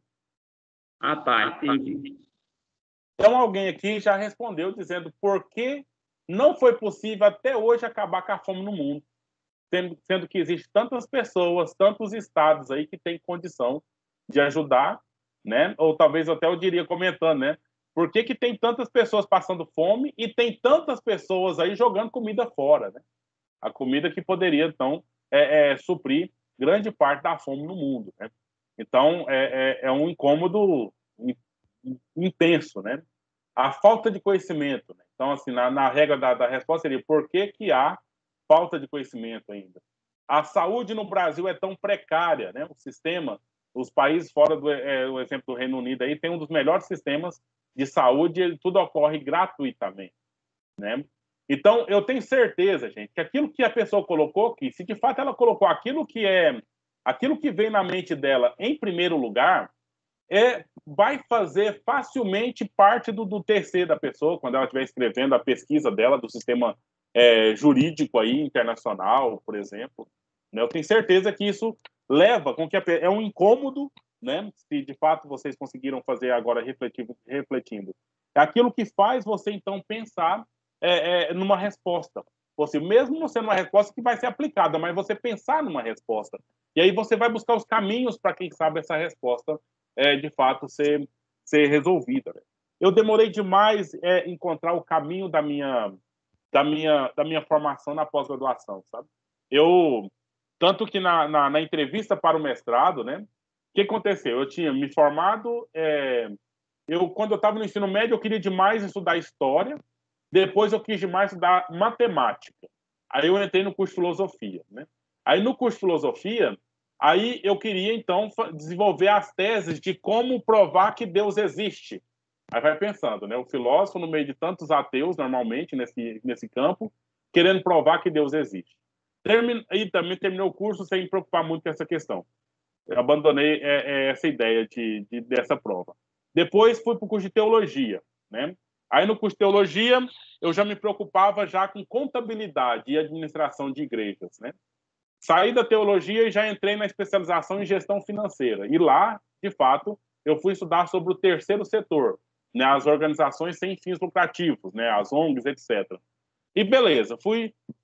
Ah, tá, entendi. Então, alguém aqui já respondeu dizendo por que não foi possível até hoje acabar com a fome no mundo, sendo que existem tantas pessoas, tantos estados aí que têm condição de ajudar, né? Ou talvez até eu diria comentando, né? Por que tem tantas pessoas passando fome e tem tantas pessoas aí jogando comida fora, né? A comida que poderia, então, suprir grande parte da fome no mundo, né? Então, é um incômodo intenso, né? A falta de conhecimento, né? Então, assim, na regra da resposta seria por que há falta de conhecimento ainda? A saúde no Brasil é tão precária, né? O sistema, os países fora o exemplo do Reino Unido aí tem um dos melhores sistemas de saúde e tudo ocorre gratuitamente, né? Então, eu tenho certeza, gente, que aquilo que a pessoa colocou aqui, se de fato ela colocou aquilo que vem na mente dela em primeiro lugar, vai fazer facilmente parte do TC da pessoa, quando ela estiver escrevendo a pesquisa dela do sistema jurídico aí, internacional, por exemplo. Né? Eu tenho certeza que isso leva com que é um incômodo, né? Se de fato vocês conseguiram fazer agora refletindo. É aquilo que faz você, então, pensar numa resposta. Você, mesmo não sendo uma resposta que vai ser aplicada, mas você pensar numa resposta. E aí você vai buscar os caminhos para, quem sabe, essa resposta de fato ser resolvida. Né? Eu demorei demais encontrar o caminho da minha formação na pós-graduação, sabe? Tanto que na entrevista para o mestrado, né? O que aconteceu? Eu tinha me formado, quando eu estava no ensino médio, eu queria demais estudar história, depois eu quis demais estudar matemática. Aí eu entrei no curso de filosofia, né? Aí no curso de filosofia, aí eu queria, então, desenvolver as teses de como provar que Deus existe. Aí vai pensando, né? O filósofo, no meio de tantos ateus, normalmente, nesse campo, querendo provar que Deus existe. E também terminei o curso sem me preocupar muito com essa questão. Eu abandonei essa ideia dessa prova. Depois fui para o curso de teologia, né? Aí no curso de teologia, eu já me preocupava já com contabilidade e administração de igrejas, né? Saí da teologia e já entrei na especialização em gestão financeira. E lá, de fato, eu fui estudar sobre o terceiro setor, né, as organizações sem fins lucrativos, né, as ONGs, etc. E beleza,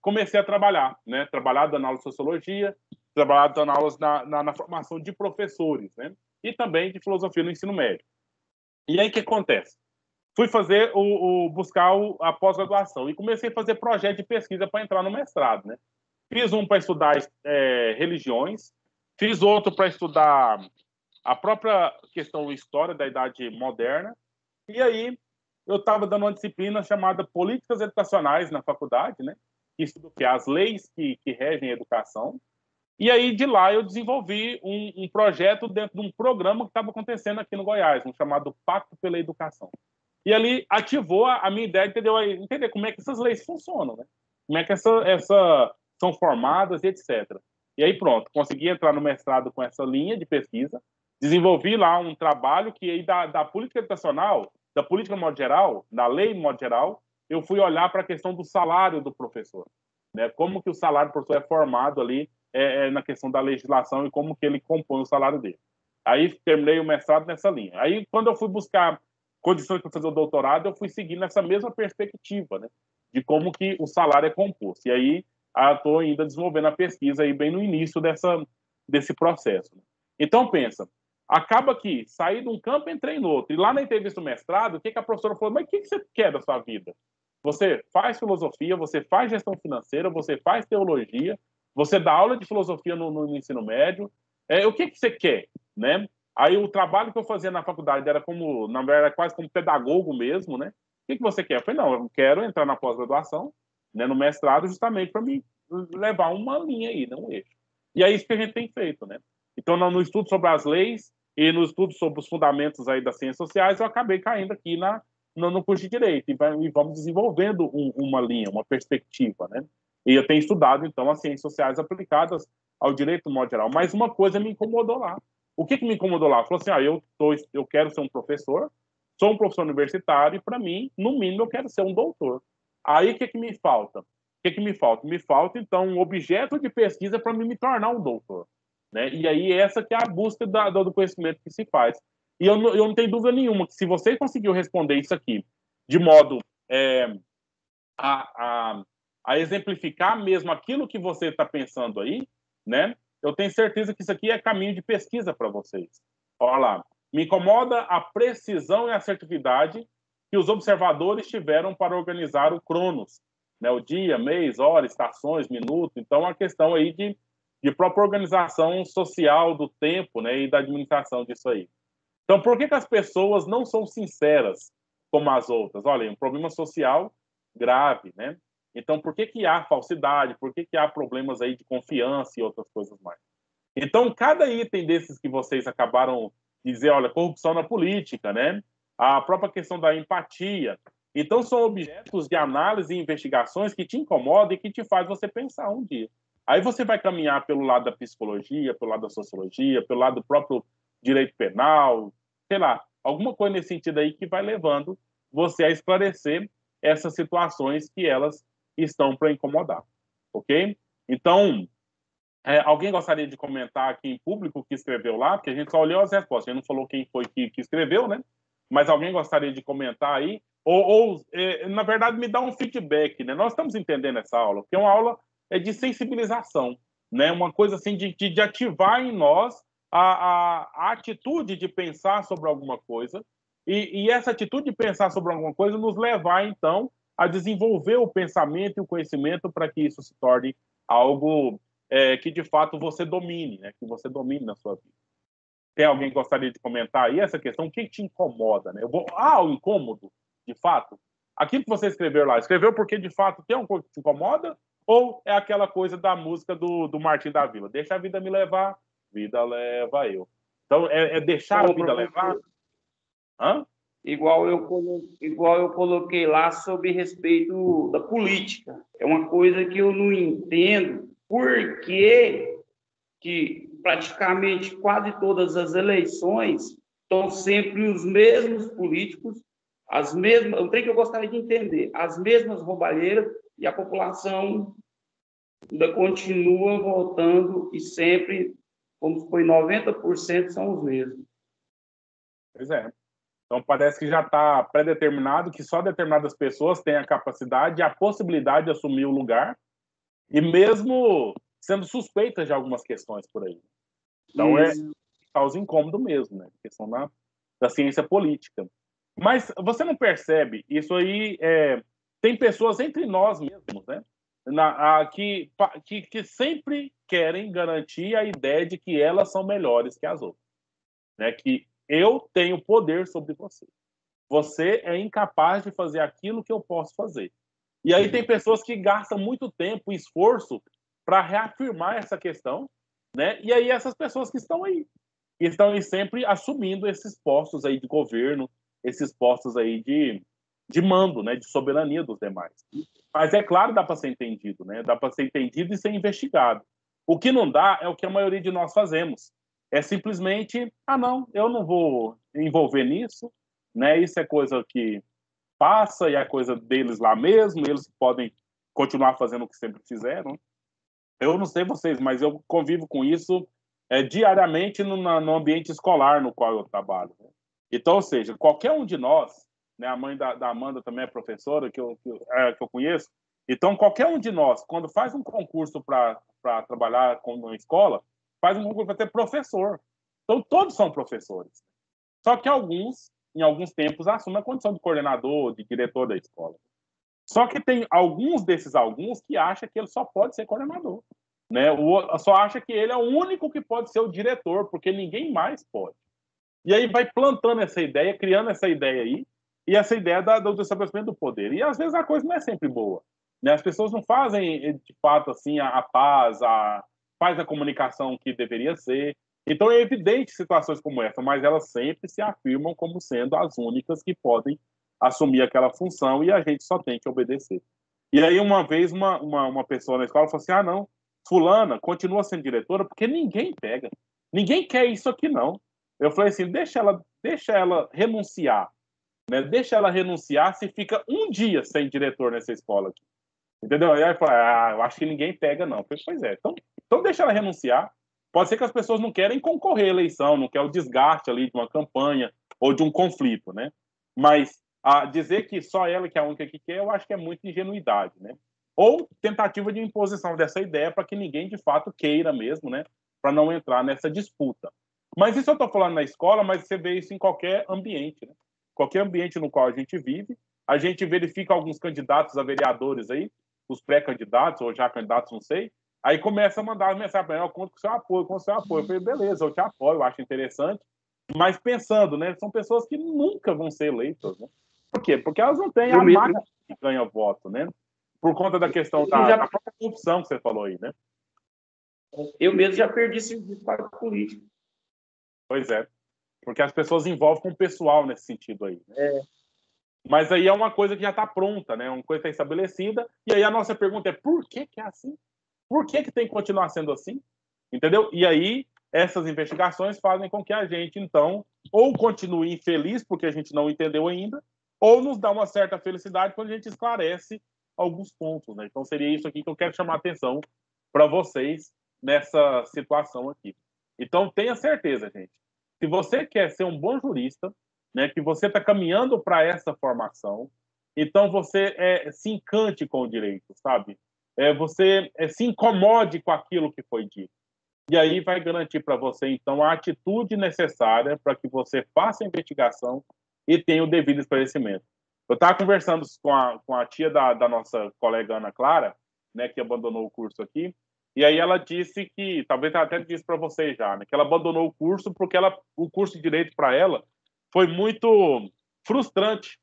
comecei a trabalhar, né, dando aulas de sociologia, dando aulas na formação de professores, né, e também de filosofia no ensino médio. E aí o que acontece? Fui fazer buscar a pós-graduação e comecei a fazer projeto de pesquisa para entrar no mestrado, né? Fiz um para estudar religiões, Fiz outro para estudar a própria questão história da Idade Moderna. E aí eu estava dando uma disciplina chamada Políticas Educacionais na faculdade, né? Que estuda o quê? As leis que regem a educação. E aí, de lá, eu desenvolvi um projeto dentro de um programa que estava acontecendo aqui no Goiás, um chamado Pacto pela Educação. E ali ativou a minha ideia, entender como é que essas leis funcionam, né? Como é que são formadas, etc. E aí, pronto, consegui entrar no mestrado com essa linha de pesquisa, desenvolvi lá um trabalho que aí da política educacional, da política de modo geral, da lei de modo geral, eu fui olhar para a questão do salário do professor, né? Como que o salário do professor é formado ali na questão da legislação e como que ele compõe o salário dele. Aí terminei o mestrado nessa linha. Aí, quando eu fui buscar condições para fazer o doutorado, eu fui seguindo essa mesma perspectiva, né? De como que o salário é composto. E aí, estou ainda desenvolvendo a pesquisa aí bem no início desse processo. Então, pensa, acaba que saí de um campo e entrei no outro. E lá na entrevista do mestrado, o que a professora falou? Mas o que você quer da sua vida? Você faz filosofia, você faz gestão financeira, você faz teologia, você dá aula de filosofia no ensino médio. O que você quer, né? Aí o trabalho que eu fazia na faculdade era quase como pedagogo mesmo, né? O que você quer? Eu falei, não, eu quero entrar na pós-graduação, né, no mestrado, justamente para me levar uma linha aí, não um eixo. E é isso que a gente tem feito, né? Então, no estudo sobre as leis e no estudo sobre os fundamentos aí das ciências sociais, eu acabei caindo aqui no curso de Direito e vamos desenvolvendo uma linha, uma perspectiva, né? E eu tenho estudado, então, as ciências sociais aplicadas ao direito no modo geral. Mas uma coisa me incomodou lá. O que me incomodou lá? Falou assim, eu quero ser um professor, sou um professor universitário e, para mim, no mínimo, eu quero ser um doutor. Aí, o que me falta? Me falta, então, um objeto de pesquisa para me tornar um doutor, né? E aí, essa que é a busca do conhecimento que se faz. E eu não tenho dúvida nenhuma que se você conseguiu responder isso aqui de modo a exemplificar mesmo aquilo que você está pensando aí, né? Eu tenho certeza que isso aqui é caminho de pesquisa para vocês. Olha lá, me incomoda a precisão e assertividade que os observadores tiveram para organizar o Cronos, né? O dia, mês, hora, estações, minuto. Então, a questão aí de própria organização social do tempo, né? E da administração disso aí. Então, por que as pessoas não são sinceras como as outras? Olha, um problema social grave, né? Então, por que há falsidade? Por que há problemas aí de confiança e outras coisas mais? Então, cada item desses que vocês acabaram de dizer, olha, corrupção na política, né? A própria questão da empatia. Então, são objetos de análise e investigações que te incomodam e que te faz você pensar um dia. Aí você vai caminhar pelo lado da psicologia, pelo lado da sociologia, pelo lado do próprio direito penal, sei lá, alguma coisa nesse sentido aí que vai levando você a esclarecer essas situações que elas estão para incomodar, ok? Então, alguém gostaria de comentar aqui em público o que escreveu lá? Porque a gente só olhou as respostas, a gente não falou quem foi que escreveu, né? Mas alguém gostaria de comentar aí? Na verdade, me dá um feedback, né? Nós estamos entendendo essa aula, porque é uma aula de sensibilização, né? Uma coisa assim de ativar em nós a atitude de pensar sobre alguma coisa e essa atitude de pensar sobre alguma coisa nos levar, então, a desenvolver o pensamento e o conhecimento para que isso se torne algo que, de fato, você domine, né? Que você domine na sua vida. Tem alguém que gostaria de comentar aí essa questão? O que te incomoda, né? O incômodo, de fato. Aquilo que você escreveu lá, escreveu porque, de fato, tem uma coisa que te incomoda? Ou é aquela coisa da música do Martim da Vila? Deixa a vida me levar, vida leva eu. Então, é deixar a vida levar? Hã? Igual eu coloquei lá sobre respeito da política. É uma coisa que eu não entendo por que praticamente quase todas as eleições estão sempre os mesmos políticos, as mesmas, o que eu gostaria de entender, as mesmas roubalheiras e a população ainda continua voltando e sempre, como foi 90%, são os mesmos. Pois é. Então, parece que já está pré-determinado que só determinadas pessoas têm a capacidade e a possibilidade de assumir o lugar, e mesmo sendo suspeitas de algumas questões por aí. Então, causa incômodo mesmo, né? A questão da ciência política. Mas você não percebe, isso aí tem pessoas entre nós mesmos, né? que sempre querem garantir a ideia de que elas são melhores que as outras, né? Que eu tenho poder sobre você. Você é incapaz de fazer aquilo que eu posso fazer. E aí tem pessoas que gastam muito tempo e esforço para reafirmar essa questão, né? E aí essas pessoas que estão aí sempre assumindo esses postos aí de governo, esses postos aí de mando, né? De soberania dos demais. Mas é claro, dá para ser entendido, né? Dá para ser entendido e ser investigado. O que não dá é o que a maioria de nós fazemos. É simplesmente, não, eu não vou envolver nisso, né? Isso é coisa que passa e é coisa deles lá mesmo, eles podem continuar fazendo o que sempre fizeram. Eu não sei vocês, mas eu convivo com isso diariamente no ambiente escolar no qual eu trabalho, né? Então, ou seja, qualquer um de nós, né, a mãe da Amanda também é professora, que eu conheço, então qualquer um de nós, quando faz um concurso para trabalhar na escola, faz um concurso para ter professor. Então, todos são professores. Só que alguns, em alguns tempos, assumem a condição de coordenador, de diretor da escola. Só que tem alguns que acham que ele só pode ser coordenador, né? Só acha que ele é o único que pode ser o diretor, porque ninguém mais pode. E aí vai plantando essa ideia, criando essa ideia aí, e essa ideia do estabelecimento do poder. E às vezes a coisa não é sempre boa, né? As pessoas não fazem, de fato, assim, a paz, faz a comunicação que deveria ser. Então é evidente situações como essa, mas elas sempre se afirmam como sendo as únicas que podem assumir aquela função e a gente só tem que obedecer. E aí uma vez uma pessoa na escola falou assim, não, fulana continua sendo diretora porque ninguém pega. Ninguém quer isso aqui, não. Eu falei assim, deixa ela renunciar, né? Deixa ela renunciar se fica um dia sem diretor nessa escola aqui. Entendeu? E aí eu falei, eu acho que ninguém pega, não. Eu falei, pois é, então deixa ela renunciar. Pode ser que as pessoas não querem concorrer à eleição, não quer o desgaste ali de uma campanha ou de um conflito, né? Mas dizer que só ela que é a única que quer, eu acho que é muita ingenuidade, né? Ou tentativa de imposição dessa ideia para que ninguém, de fato, queira mesmo, né? Para não entrar nessa disputa. Mas isso eu estou falando na escola, mas você vê isso em qualquer ambiente, né? Qualquer ambiente no qual a gente vive, a gente verifica alguns candidatos a vereadores aí, os pré-candidatos, ou já candidatos, não sei, aí começa a mandar mensagem para mim, eu conto com o seu apoio, com o seu apoio. Eu falei, beleza, eu te apoio, eu acho interessante, mas pensando, né? São pessoas que nunca vão ser eleitas, né? Por quê? Porque elas não têm a máquina que ganha voto, né? Por conta da questão da própria corrupção que você falou aí, né? Eu mesmo já perdi serviço para político. Pois é. Porque as pessoas envolvem com o pessoal nesse sentido aí. Né? Mas aí é uma coisa que já está pronta, né? Uma coisa que está estabelecida. E aí a nossa pergunta é por que é assim? Por que tem que continuar sendo assim? Entendeu? E aí essas investigações fazem com que a gente, então, ou continue infeliz porque a gente não entendeu ainda, ou nos dá uma certa felicidade quando a gente esclarece alguns pontos, né? Então seria isso aqui que eu quero chamar a atenção para vocês nessa situação aqui. Então tenha certeza, gente. Se você quer ser um bom jurista, né, que você está caminhando para essa formação, então você se encante com o direito, sabe? Você se incomode com aquilo que foi dito. E aí vai garantir para você, então, a atitude necessária para que você faça a investigação e tenha o devido esclarecimento. Eu estava conversando com a tia da nossa colega Ana Clara, né, que abandonou o curso aqui, e aí ela disse que, talvez ela até disse para vocês já, né, que ela abandonou o curso porque o curso de Direito para ela foi muito frustrante,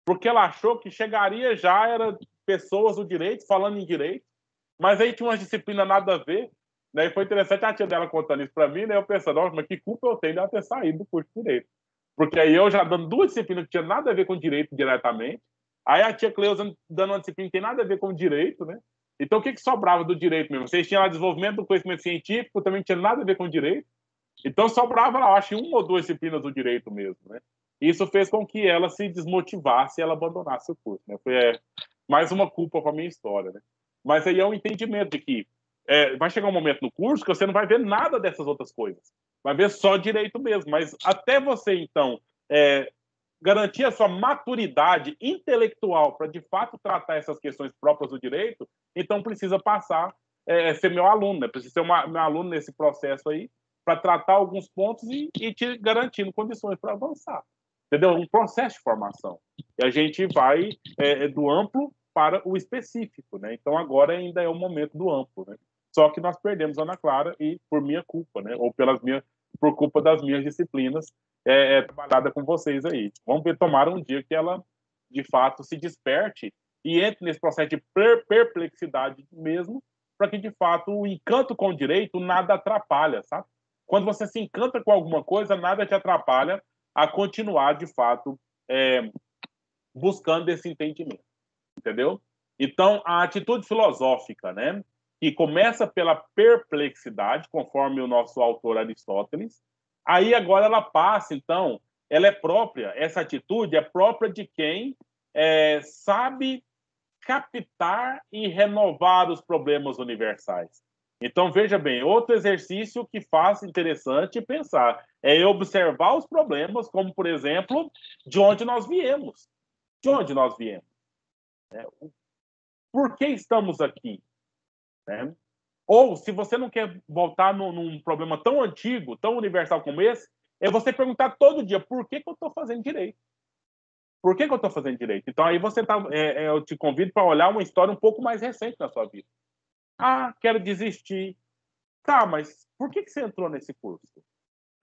porque ela achou que chegaria já, era pessoas do direito, falando em direito, mas aí tinha uma disciplina nada a ver, né, e foi interessante a tia dela contando isso para mim, né, eu pensando, mas que culpa eu tenho de ela ter saído do curso de Direito? Porque aí eu já dando duas disciplinas que tinha nada a ver com direito diretamente, aí a tia Cleusa dando uma disciplina que tem nada a ver com direito, né? Então, o que sobrava do direito mesmo? Vocês tinham lá desenvolvimento do conhecimento científico, também não tinha nada a ver com direito. Então, sobrava lá, acho que uma ou duas disciplinas do direito mesmo, né? Isso fez com que ela se desmotivasse e ela abandonasse o curso, né? Foi mais uma culpa para a minha história, né? Mas aí é um entendimento de que vai chegar um momento no curso que você não vai ver nada dessas outras coisas. Vai ver só direito mesmo. Mas até você, então, garantir a sua maturidade intelectual para, de fato, tratar essas questões próprias do direito, então precisa passar ser meu aluno, né? Precisa ser meu aluno nesse processo aí, para tratar alguns pontos e te garantindo condições para avançar. Entendeu? Um processo de formação. E a gente vai do amplo para o específico, né? Então agora ainda é o momento do amplo, né? Só que nós perdemos a Ana Clara e por minha culpa, né? Ou por culpa das minhas disciplinas trabalhada com vocês aí. Vamos ver, tomara um dia que ela de fato se desperte e entre nesse processo de perplexidade mesmo, para que de fato o encanto com o direito nada atrapalha, sabe? Quando você se encanta com alguma coisa, nada te atrapalha a continuar de fato buscando esse entendimento, entendeu? Então, a atitude filosófica, né, que começa pela perplexidade, conforme o nosso autor Aristóteles, aí agora ela passa, então, ela é própria, essa atitude é própria de quem sabe captar e renovar os problemas universais. Então, veja bem, outro exercício que faz interessante pensar é observar os problemas, como, por exemplo, de onde nós viemos. De onde nós viemos? Por que estamos aqui? Né? Ou, se você não quer voltar num problema tão antigo, tão universal como esse, é você perguntar todo dia, por que eu estou fazendo direito? Por que eu estou fazendo direito? Então, aí eu te convido para olhar uma história um pouco mais recente na sua vida. Ah, quero desistir. Tá, mas por que você entrou nesse curso?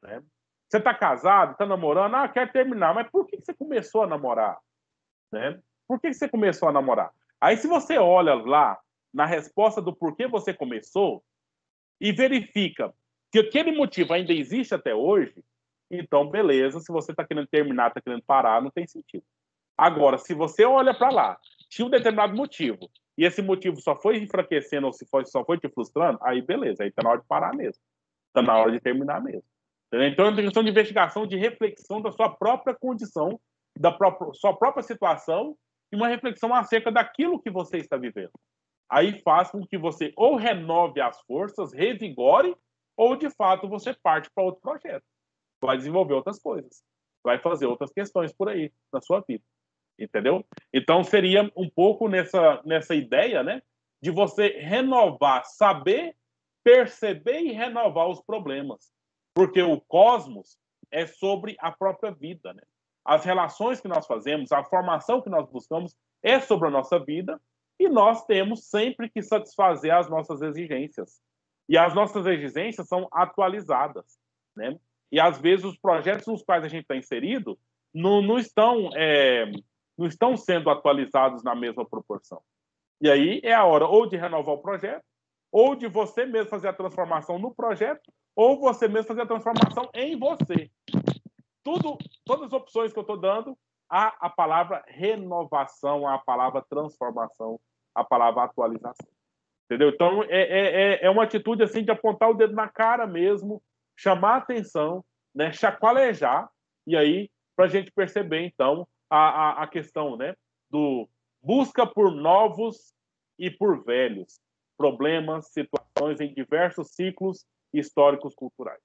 Né? Você está casado, está namorando? Ah, quero terminar. Mas por que você começou a namorar? Né? Por que você começou a namorar? Aí, se você olha lá na resposta do porquê você começou e verifica que aquele motivo ainda existe até hoje, então, beleza. Se você está querendo terminar, está querendo parar, não tem sentido. Agora, se você olha para lá, tinha um determinado motivo, e esse motivo só foi enfraquecendo ou só foi te frustrando, aí beleza, aí está na hora de parar mesmo. Está na hora de terminar mesmo. Então, é uma questão de investigação, de reflexão da sua própria condição, sua própria situação, e uma reflexão acerca daquilo que você está vivendo. Aí faz com que você ou renove as forças, revigore, ou de fato você parte para outro projeto. Vai desenvolver outras coisas. Vai fazer outras questões por aí na sua vida. Entendeu? Então seria um pouco nessa ideia, né, de você renovar, saber, perceber e renovar os problemas. Porque o cosmos é sobre a própria vida, né? As relações que nós fazemos, a formação que nós buscamos é sobre a nossa vida e nós temos sempre que satisfazer as nossas exigências. E as nossas exigências são atualizadas, né? E às vezes os projetos nos quais a gente está inserido não estão sendo atualizados na mesma proporção. E aí é a hora ou de renovar o projeto, ou de você mesmo fazer a transformação no projeto, ou você mesmo fazer a transformação em você. Todas as opções que eu estou dando, há a palavra renovação, há a palavra transformação, a palavra atualização. Entendeu? Então, é uma atitude assim de apontar o dedo na cara mesmo, chamar a atenção, né, chacoalhejar, e aí, para a gente perceber, então, a questão, né, do busca por novos e por velhos problemas, situações em diversos ciclos históricos culturais.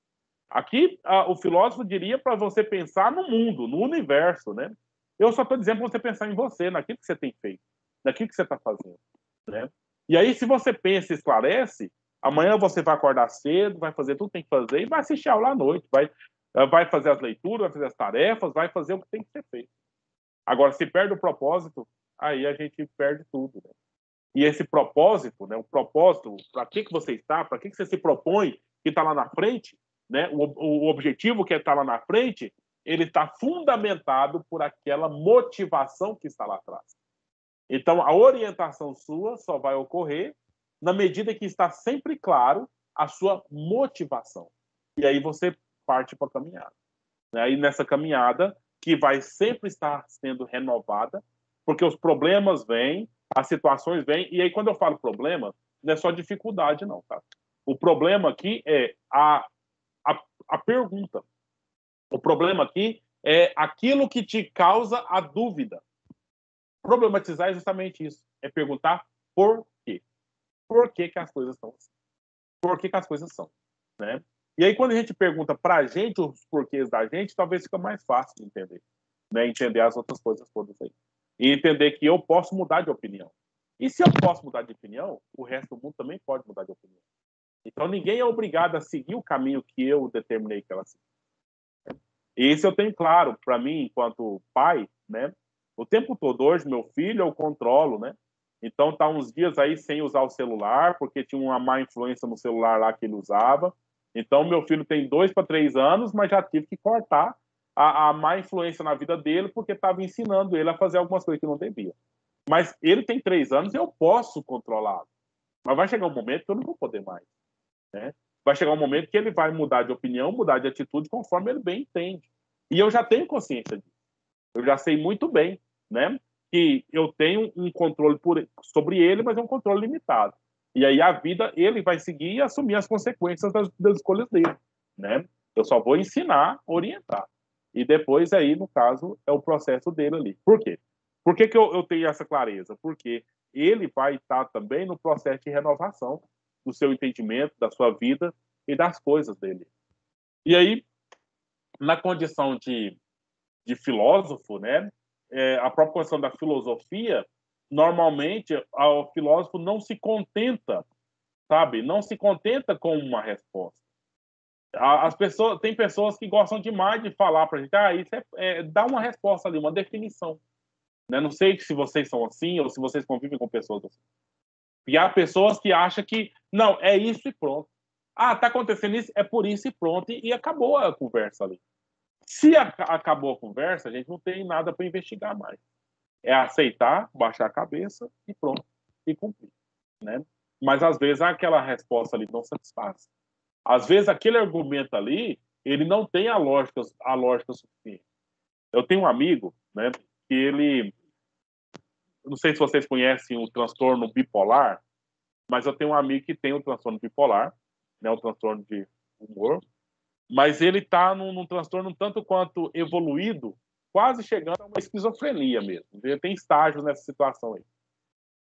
Aqui, o filósofo diria para você pensar no mundo, no universo, né? Eu só estou dizendo para você pensar em você, naquilo que você tem feito, naquilo que você está fazendo, né? E aí, se você pensa e esclarece, amanhã você vai acordar cedo, vai fazer tudo que tem que fazer e vai assistir aula à noite, vai fazer as leituras, vai fazer as tarefas, vai fazer o que tem que ser feito. Agora, se perde o propósito, aí a gente perde tudo, né? E esse propósito, né, o propósito, para que você está, para que você se propõe, que está lá na frente, né, o objetivo que está lá na frente, ele está fundamentado por aquela motivação que está lá atrás. Então, a orientação sua só vai ocorrer na medida que está sempre claro a sua motivação. E aí você parte para a caminhada. Aí nessa caminhada, que vai sempre estar sendo renovada, porque os problemas vêm, as situações vêm, e aí quando eu falo problema, não é só dificuldade, não, tá? O problema aqui é a pergunta. O problema aqui é aquilo que te causa a dúvida. Problematizar é justamente isso. É perguntar por quê. Por que as coisas estão assim? Por que as coisas são? Né? E aí, quando a gente pergunta para a gente os porquês da gente, talvez fica mais fácil de entender. Né? Entender as outras coisas todas aí. E entender que eu posso mudar de opinião. E se eu posso mudar de opinião, o resto do mundo também pode mudar de opinião. Então, ninguém é obrigado a seguir o caminho que eu determinei que ela siga. E isso eu tenho claro para mim, enquanto pai, né? O tempo todo. Hoje, meu filho, eu controlo, né? Então tá uns dias aí sem usar o celular, porque tinha uma má influência no celular lá que ele usava. Então meu filho tem 2 para 3 anos, mas já tive que cortar a má influência na vida dele, porque estava ensinando ele a fazer algumas coisas que não devia. Mas ele tem 3 anos e eu posso controlá-lo. Mas vai chegar um momento que eu não vou poder mais, né? Vai chegar um momento que ele vai mudar de opinião, mudar de atitude conforme ele bem entende. E eu já tenho consciência disso. Eu já sei muito bem, né, que eu tenho um controle sobre ele, mas é um controle limitado. E aí a vida, ele vai seguir e assumir as consequências das escolhas dele, né? Eu só vou ensinar, orientar. E depois aí, no caso, é o processo dele ali. Por quê? Por que eu tenho essa clareza? Porque ele vai estar também no processo de renovação do seu entendimento, da sua vida e das coisas dele. E aí, na condição de filósofo, né? A própria condição da filosofia, normalmente o filósofo não se contenta, sabe? Não se contenta com uma resposta. As pessoas, tem pessoas que gostam demais de falar para a gente, isso dá uma resposta ali, uma definição. Né? Não sei se vocês são assim ou se vocês convivem com pessoas assim. E há pessoas que acham que, não, é isso e pronto. Tá acontecendo isso, é por isso e pronto. E acabou a conversa ali. Se acabou a conversa, a gente não tem nada para investigar mais. É aceitar, baixar a cabeça e pronto. E cumprir. Né? Mas às vezes aquela resposta ali não satisfaz. Às vezes aquele argumento ali, ele não tem a lógica suficiente. Eu tenho um amigo, né, que ele... Não sei se vocês conhecem o transtorno bipolar, mas eu tenho um amigo que tem o transtorno bipolar, né, o transtorno de humor, mas ele está num transtorno tanto quanto evoluído, quase chegando a uma esquizofrenia mesmo. Ele tem estágios nessa situação aí.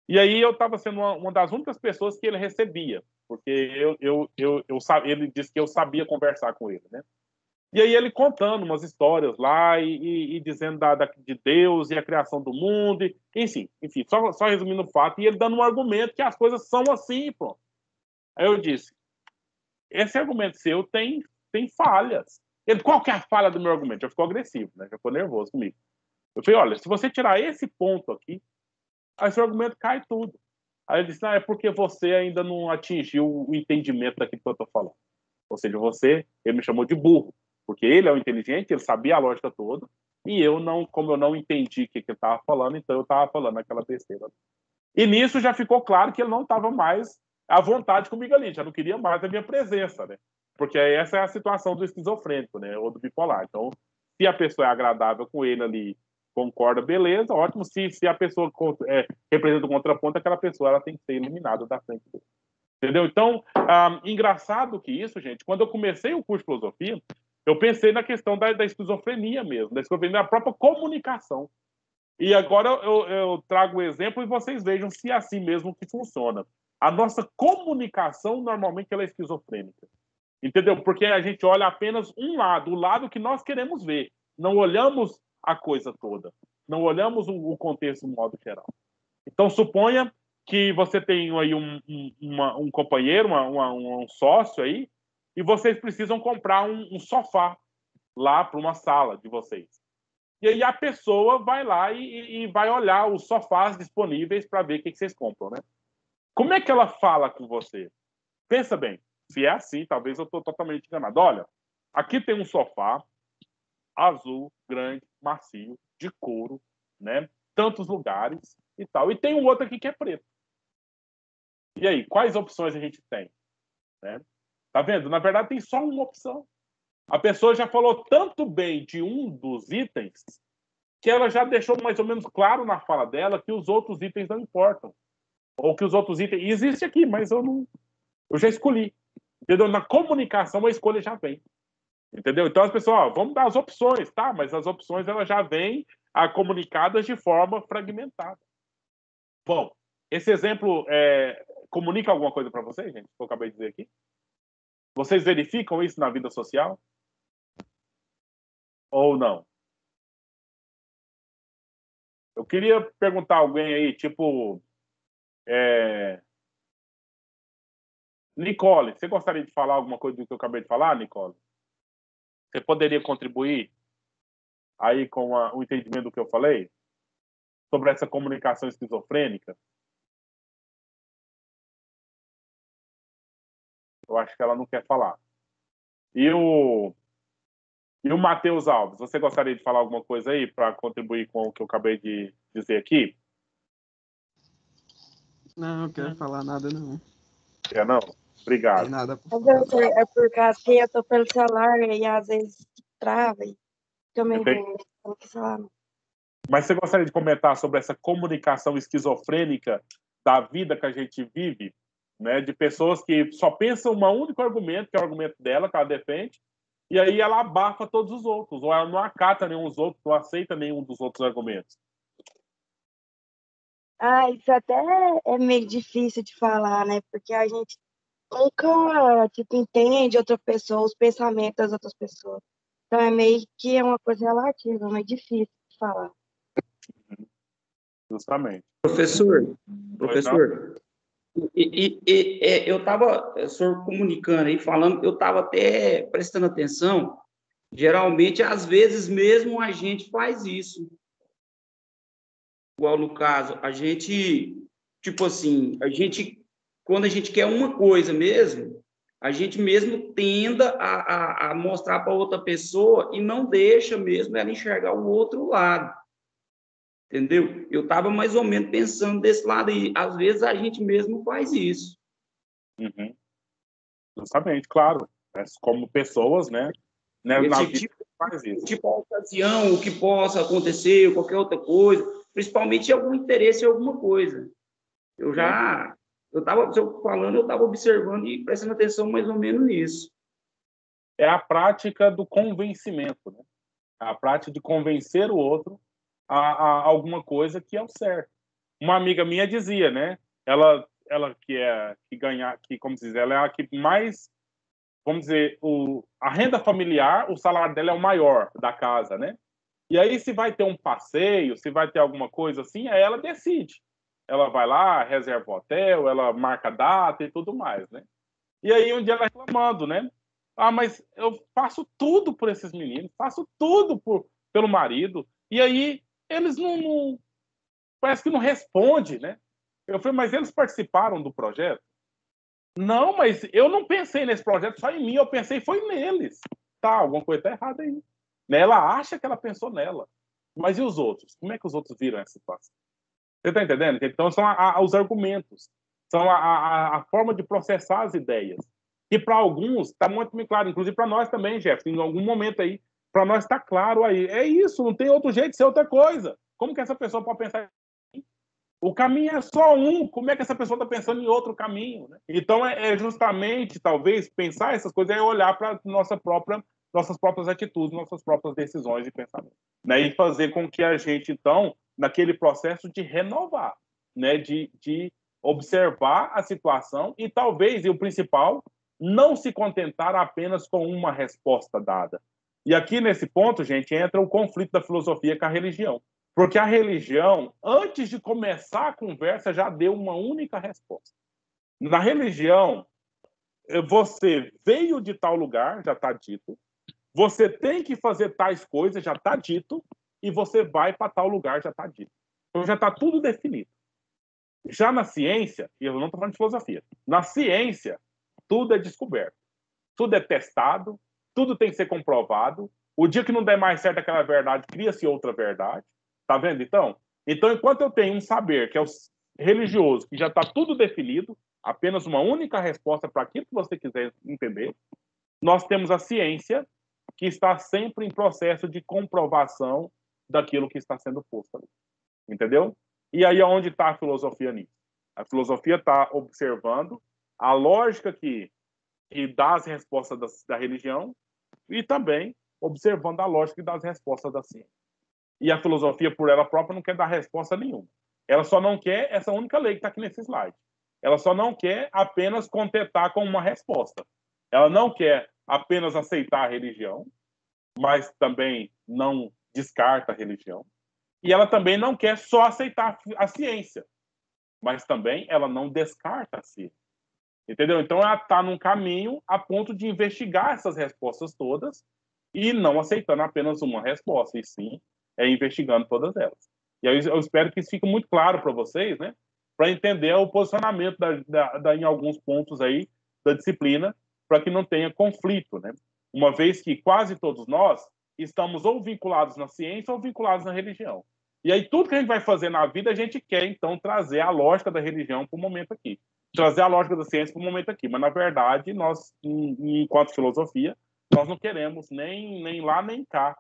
E aí eu estava sendo uma das únicas pessoas que ele recebia, porque ele disse que eu sabia conversar com ele, né? E aí ele contando umas histórias lá e dizendo de Deus e a criação do mundo, enfim, só resumindo o fato, e ele dando um argumento que as coisas são assim, pronto. Aí eu disse, esse argumento seu tem falhas. Ele, qual que é a falha do meu argumento? Já ficou agressivo, né? Já ficou nervoso comigo. Eu falei, olha, se você tirar esse ponto aqui, aí seu argumento cai tudo. Aí ele disse, é porque você ainda não atingiu o entendimento daquilo que eu estou falando. Ou seja, ele me chamou de burro, porque ele é o inteligente, ele sabia a lógica toda, e como eu não entendi o que ele estava falando, então eu estava falando aquela besteira. E nisso já ficou claro que ele não estava mais à vontade comigo ali, já não queria mais a minha presença, né? Porque essa é a situação do esquizofrênico, né? Ou do bipolar. Então, se a pessoa é agradável com ele ali, concorda, beleza, ótimo. Se a pessoa representa um contraponto, aquela pessoa ela tem que ser eliminada da frente dele. Entendeu? Então, engraçado que isso, gente, quando eu comecei o curso de filosofia, eu pensei na questão da esquizofrenia mesmo, da esquizofrenia, da própria comunicação. E agora eu trago o exemplo e vocês vejam se é assim mesmo que funciona. A nossa comunicação, normalmente, ela é esquizofrênica. Entendeu? Porque a gente olha apenas um lado, o lado que nós queremos ver. Não olhamos a coisa toda. Não olhamos o contexto, no modo geral. Então, suponha que você tem aí um companheiro, um sócio aí, e vocês precisam comprar um sofá lá para uma sala de vocês. E aí a pessoa vai lá e vai olhar os sofás disponíveis para ver o que vocês compram, né? Como é que ela fala com você? Pensa bem. Se é assim, talvez eu estou totalmente enganado. Olha, aqui tem um sofá azul, grande, macio, de couro, né? Tantos lugares e tal. E tem um outro aqui que é preto. E aí, quais opções a gente tem? Né? Tá vendo? Na verdade, tem só uma opção. A pessoa já falou tanto bem de um dos itens que ela já deixou mais ou menos claro na fala dela que os outros itens não importam. Ou que os outros itens... Existe aqui, mas eu já escolhi. Entendeu? Na comunicação, a escolha já vem. Entendeu? Então, as pessoas, vamos dar as opções, tá? Mas as opções, elas já vêm comunicadas de forma fragmentada. Bom, esse exemplo comunica alguma coisa para vocês, gente? Que eu acabei de dizer aqui? Vocês verificam isso na vida social? Ou não? Eu queria perguntar a alguém aí, tipo... Nicole, você gostaria de falar alguma coisa do que eu acabei de falar, Nicole? Você poderia contribuir aí com o entendimento do que eu falei? Sobre essa comunicação esquizofrênica? Eu acho que ela não quer falar. E o Matheus Alves, você gostaria de falar alguma coisa aí para contribuir com o que eu acabei de dizer aqui? Não quero falar nada, não. Quer não? Obrigado. Tem nada pra Mas falar. eu sei, é por causa que eu tô pelo celular e às vezes trava e fica meio Entendi. ruim. Eu não quis falar, não. Mas você gostaria de comentar sobre essa comunicação esquizofrênica da vida que a gente vive, né? De pessoas que só pensam um único argumento, que é o argumento dela, que ela defende, e aí ela abafa todos os outros, ou ela não acata nenhum dos outros, não aceita nenhum dos outros argumentos. Ah, isso até é meio difícil de falar, né? Porque a gente nunca, tipo, entende outra pessoa, os pensamentos das outras pessoas. Então é meio que é uma coisa relativa, mas difícil de falar. Justamente. Professor, Pois não? eu estava, o senhor comunicando aí, falando, eu estava até prestando atenção. Geralmente, às vezes mesmo a gente faz isso. Igual no caso, a gente, tipo assim, quando a gente quer uma coisa mesmo, a gente mesmo tenda a mostrar para outra pessoa e não deixa mesmo ela enxergar o outro lado. Entendeu? Eu estava mais ou menos pensando desse lado aí. Às vezes a gente mesmo faz isso. Uhum. Justamente, claro. Como pessoas, né? Na vida faz isso. Tipo a ocasião, o que possa acontecer, qualquer outra coisa, principalmente algum interesse em alguma coisa. Eu estava falando, eu estava observando e prestando atenção mais ou menos nisso. É a prática do convencimento, né? A prática de convencer o outro a alguma coisa que é o certo. Uma amiga minha dizia, né? Ela como se diz, ela é a que mais, vamos dizer, a renda familiar, o salário dela é o maior da casa, né? E aí, se vai ter um passeio, se vai ter alguma coisa assim, aí ela decide. Ela vai lá, reserva o hotel, ela marca a data e tudo mais, né? E aí, um dia ela reclamando, né? Ah, mas eu faço tudo por esses meninos, faço tudo pelo marido, e aí eles parece que não respondem, né? Eu falei, mas eles participaram do projeto? Não, mas eu não pensei nesse projeto só em mim, eu pensei foi neles. Tá, alguma coisa tá errada aí. Né? Ela acha que ela pensou nela. Mas e os outros? Como é que os outros viram essa situação? Você tá entendendo? Então são os argumentos, são a forma de processar as ideias. Que para alguns está muito claro, inclusive para nós também, Jefferson, em algum momento aí, para nós está claro aí. É isso, não tem outro jeito de ser outra coisa. Como que essa pessoa pode pensar? O caminho é só um. Como é que essa pessoa está pensando em outro caminho? Né? Então, é justamente, talvez, pensar essas coisas é olhar para nossas próprias atitudes, nossas próprias decisões e pensamentos. Né? E fazer com que a gente, então, naquele processo de renovar, né? de observar a situação e, talvez, e o principal, não se contentar apenas com uma resposta dada. E aqui, nesse ponto, gente, entra o conflito da filosofia com a religião. Porque a religião, antes de começar a conversa, já deu uma única resposta. Na religião, você veio de tal lugar, já está dito. Você tem que fazer tais coisas, já está dito. E você vai para tal lugar, já está dito. Então já está tudo definido. Já na ciência, e eu não estou falando de filosofia, na ciência, tudo é descoberto. Tudo é testado, tudo tem que ser comprovado. O dia que não der mais certo aquela verdade, cria-se outra verdade. Tá vendo, então? Então, enquanto eu tenho um saber que é o religioso, que já está tudo definido, apenas uma única resposta para aquilo que você quiser entender, nós temos a ciência, que está sempre em processo de comprovação daquilo que está sendo posto ali. Entendeu? E aí, onde está a filosofia nisso? A filosofia está observando a lógica que dá as respostas da religião e também observando a lógica que dá as respostas da ciência. E a filosofia, por ela própria, não quer dar resposta nenhuma. Ela só não quer essa única lei que está aqui nesse slide. Ela só não quer apenas contentar com uma resposta. Ela não quer apenas aceitar a religião, mas também não descarta a religião. E ela também não quer só aceitar a ciência, mas também ela não descarta a ciência. Entendeu? Então ela está num caminho a ponto de investigar essas respostas todas e não aceitando apenas uma resposta, e sim investigando todas elas. E aí eu espero que isso fique muito claro para vocês, né? Para entender o posicionamento em alguns pontos aí da disciplina para que não tenha conflito, né? Uma vez que quase todos nós estamos ou vinculados na ciência ou vinculados na religião. E aí tudo que a gente vai fazer na vida, a gente quer, então, trazer a lógica da religião para o momento aqui. Trazer a lógica da ciência para o momento aqui. Mas, na verdade, nós, enquanto filosofia, nós não queremos nem lá, nem cá.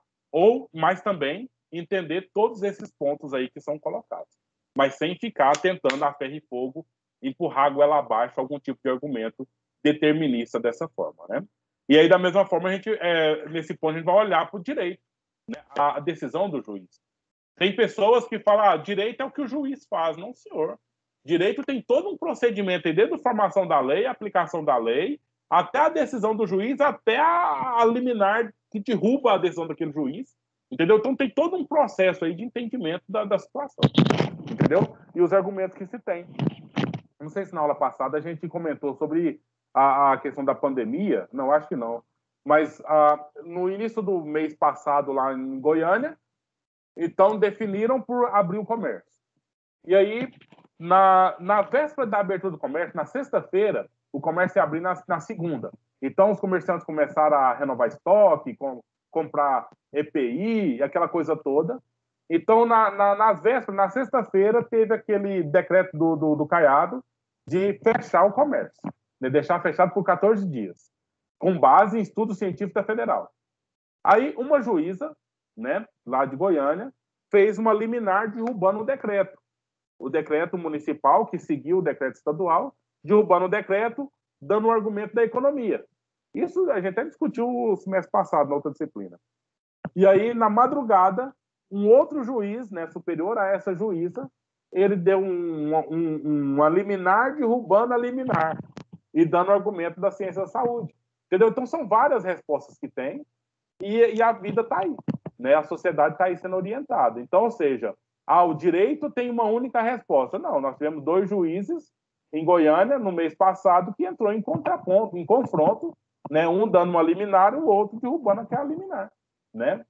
Mas também entender todos esses pontos aí que são colocados. Mas sem ficar tentando a ferro e fogo empurrar a goela abaixo algum tipo de argumento determinista dessa forma, né? E aí, da mesma forma, a gente, nesse ponto, a gente vai olhar para o direito, né? A decisão do juiz. Tem pessoas que falam, direito é o que o juiz faz. Não, senhor. Direito tem todo um procedimento, desde a formação da lei, a aplicação da lei, até a decisão do juiz, até a liminar que derruba a decisão daquele juiz. Entendeu? Então, tem todo um processo aí de entendimento da situação. Entendeu? E os argumentos que se tem. Não sei se na aula passada a gente comentou sobre a questão da pandemia. Não, acho que não. Mas no início do mês passado, lá em Goiânia, então definiram por abrir o comércio. E aí, na véspera da abertura do comércio, na sexta-feira, o comércio ia abrir na segunda. Então, os comerciantes começaram a renovar estoque, comprar EPI, aquela coisa toda. Então, na véspera, na sexta-feira, teve aquele decreto do Caiado de fechar o comércio, de deixar fechado por 14 dias, com base em estudo científico da Federal. Aí, uma juíza, né, lá de Goiânia, fez uma liminar derrubando o decreto municipal, que seguiu o decreto estadual, derrubando o decreto, dando um argumento da economia. Isso a gente até discutiu o semestre passado, na outra disciplina. E aí, na madrugada, um outro juiz, né, superior a essa juíza, ele deu uma liminar derrubando a liminar e dando argumento da ciência da saúde. Entendeu? Então, são várias respostas que tem e a vida está aí, né? A sociedade está aí sendo orientada. Então, ou seja, o direito tem uma única resposta. Não, nós tivemos 2 juízes em Goiânia, no mês passado, que entrou em contraponto, em confronto, né? Um dando uma liminar e o outro derrubando aquela liminar, né?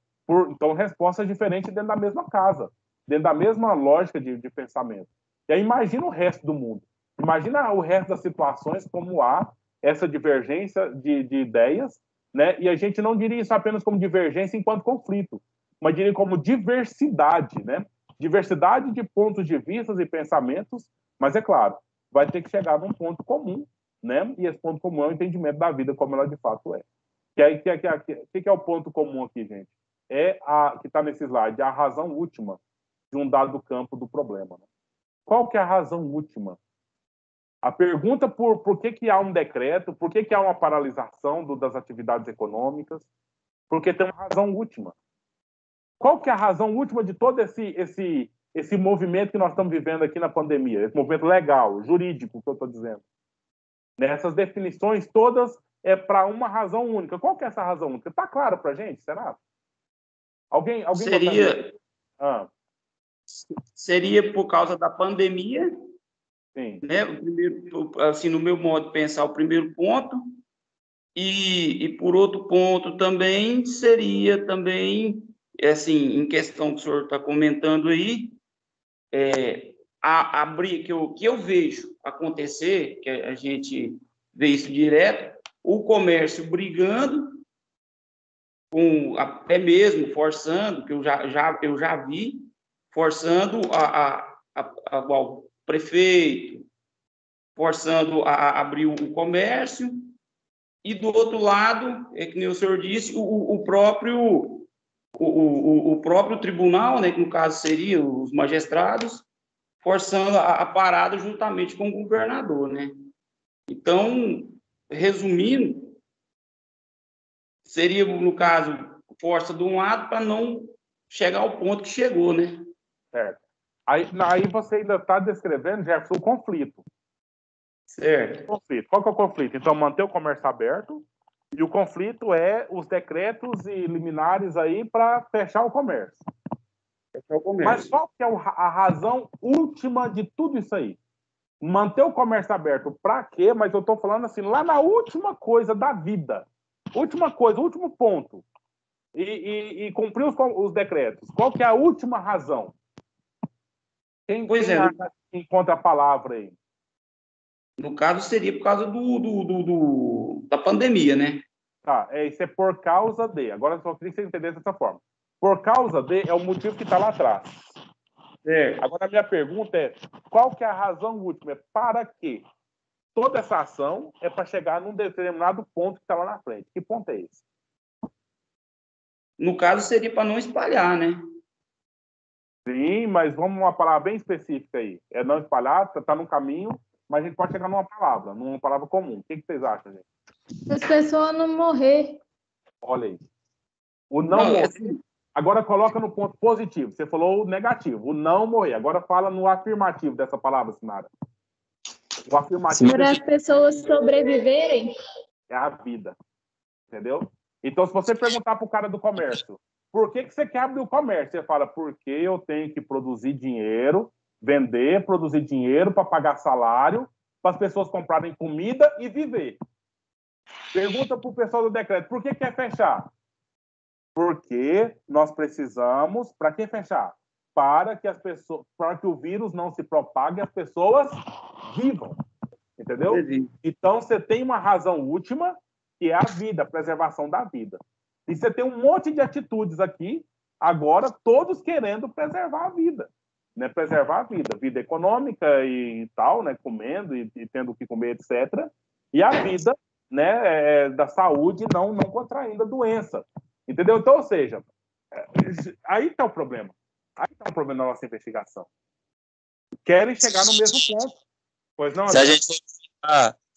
Então, respostas diferentes dentro da mesma casa, dentro da mesma lógica de pensamento. E aí, imagina o resto do mundo. Imagina o resto das situações como há essa divergência de ideias, né? E a gente não diria isso apenas como divergência enquanto conflito, mas diria como diversidade, né? Diversidade de pontos de vista e pensamentos, mas é claro, vai ter que chegar num ponto comum, né? E esse ponto comum é o entendimento da vida como ela de fato é. Que é o ponto comum aqui, gente? Que está nesse slide, a razão última de um dado campo do problema. Né? Qual que é a razão última? A pergunta por que há um decreto, por que há uma paralisação das atividades econômicas, porque tem uma razão última. Qual que é a razão última de todo esse movimento que nós estamos vivendo aqui na pandemia? Esse movimento legal, jurídico, que eu estou dizendo. Essas definições todas é para uma razão única. Qual que é essa razão única? Está claro para a gente, será? Alguém seria por causa da pandemia? Sim. Né? O primeiro, assim, no meu modo de pensar, o primeiro ponto, e por outro ponto também seria também, assim, em questão que o senhor está comentando aí, que eu vejo acontecer, que a gente vê isso direto, o comércio brigando, até mesmo forçando, que eu já vi, forçando o prefeito, forçando a abrir o comércio, e do outro lado, que nem o senhor disse, o próprio tribunal, né, que no caso seria os magistrados, forçando a parada juntamente com o governador, né? Então, resumindo, seria, no caso, força de um lado para não chegar ao ponto que chegou, né? Certo. Aí você ainda está descrevendo, Jefferson, o conflito. Certo. Conflito. Qual que é o conflito? Então, manter o comércio aberto, e o conflito é os decretos e liminares aí para fechar o comércio. Mas qual que é a razão última de tudo isso aí? Manter o comércio aberto para quê? Mas eu estou falando assim, lá na última coisa da vida. Última coisa, último ponto. E cumprir os decretos. Qual que é a última razão? Quem encontra a palavra aí? No caso, seria por causa da pandemia, né? Tá, isso é por causa de. Agora eu só queria que você entendesse dessa forma. Por causa de é o motivo que está lá atrás. Agora a minha pergunta é, qual que é a razão última? É para quê? Toda essa ação é para chegar num determinado ponto que está lá na frente. Que ponto é esse? No caso, seria para não espalhar, né? Sim, mas vamos uma palavra bem específica aí. É não espalhar, está no caminho, mas a gente pode chegar numa palavra comum. O que vocês acham, gente? As pessoas não morrer. Olha aí. O não morrer. Agora coloca no ponto positivo. Você falou o negativo, o não morrer. Agora fala no afirmativo dessa palavra, Sinara. O afirmativo Para as pessoas sobreviverem. é a vida. Entendeu? Então, se você perguntar para o cara do comércio, por que você quer abrir o comércio? Você fala, porque eu tenho que produzir dinheiro, vender, produzir dinheiro para pagar salário, para as pessoas comprarem comida e viver. Pergunta para o pessoal do decreto, por que quer fechar? Porque nós precisamos, para que fechar? Para que o vírus não se propague e as pessoas vivam. Entendeu? Então, você tem uma razão última, que é a vida, a preservação da vida. E você tem um monte de atitudes aqui, agora, todos querendo preservar a vida. Né? Preservar a vida econômica e tal, né? Comendo e tendo o que comer, etc. E a vida, né? Da saúde, não contraindo a doença. Entendeu? Então, ou seja, aí está o problema. Aí está o problema da nossa investigação. Querem chegar no mesmo ponto. Pois não, se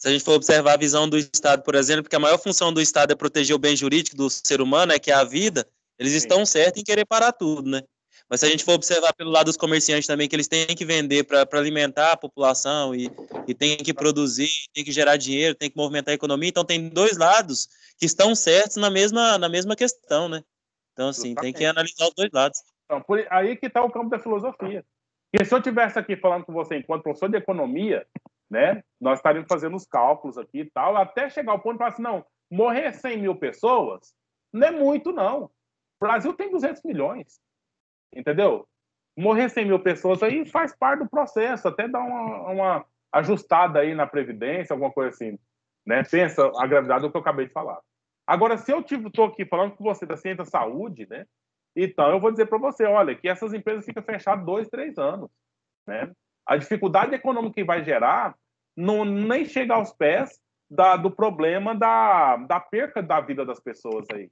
a gente for observar a visão do Estado, por exemplo, porque a maior função do Estado é proteger o bem jurídico do ser humano, que é a vida, eles estão certos em querer parar tudo, né? Mas se a gente for observar pelo lado dos comerciantes também, que eles têm que vender para alimentar a população e tem que produzir, tem que gerar dinheiro, tem que movimentar a economia, então tem dois lados que estão certos na mesma questão, né? Então, assim, tem que analisar os dois lados. Então, aí que está o campo da filosofia. Porque se eu estivesse aqui falando com você enquanto professor de economia, né, nós estaríamos fazendo os cálculos aqui e tal, até chegar ao ponto de falar assim, não, morrer 100 mil pessoas não é muito, não. O Brasil tem 200 milhões, entendeu? Morrer 100 mil pessoas aí faz parte do processo, até dar uma ajustada aí na Previdência, alguma coisa assim, né? Pensa a gravidade do que eu acabei de falar. Agora, se eu estou aqui falando com você da ciência da saúde, né? Então, eu vou dizer para você, olha, que essas empresas ficam fechadas 2, 3 anos, né? A dificuldade econômica que vai gerar nem chega aos pés do problema da perca da vida das pessoas aí.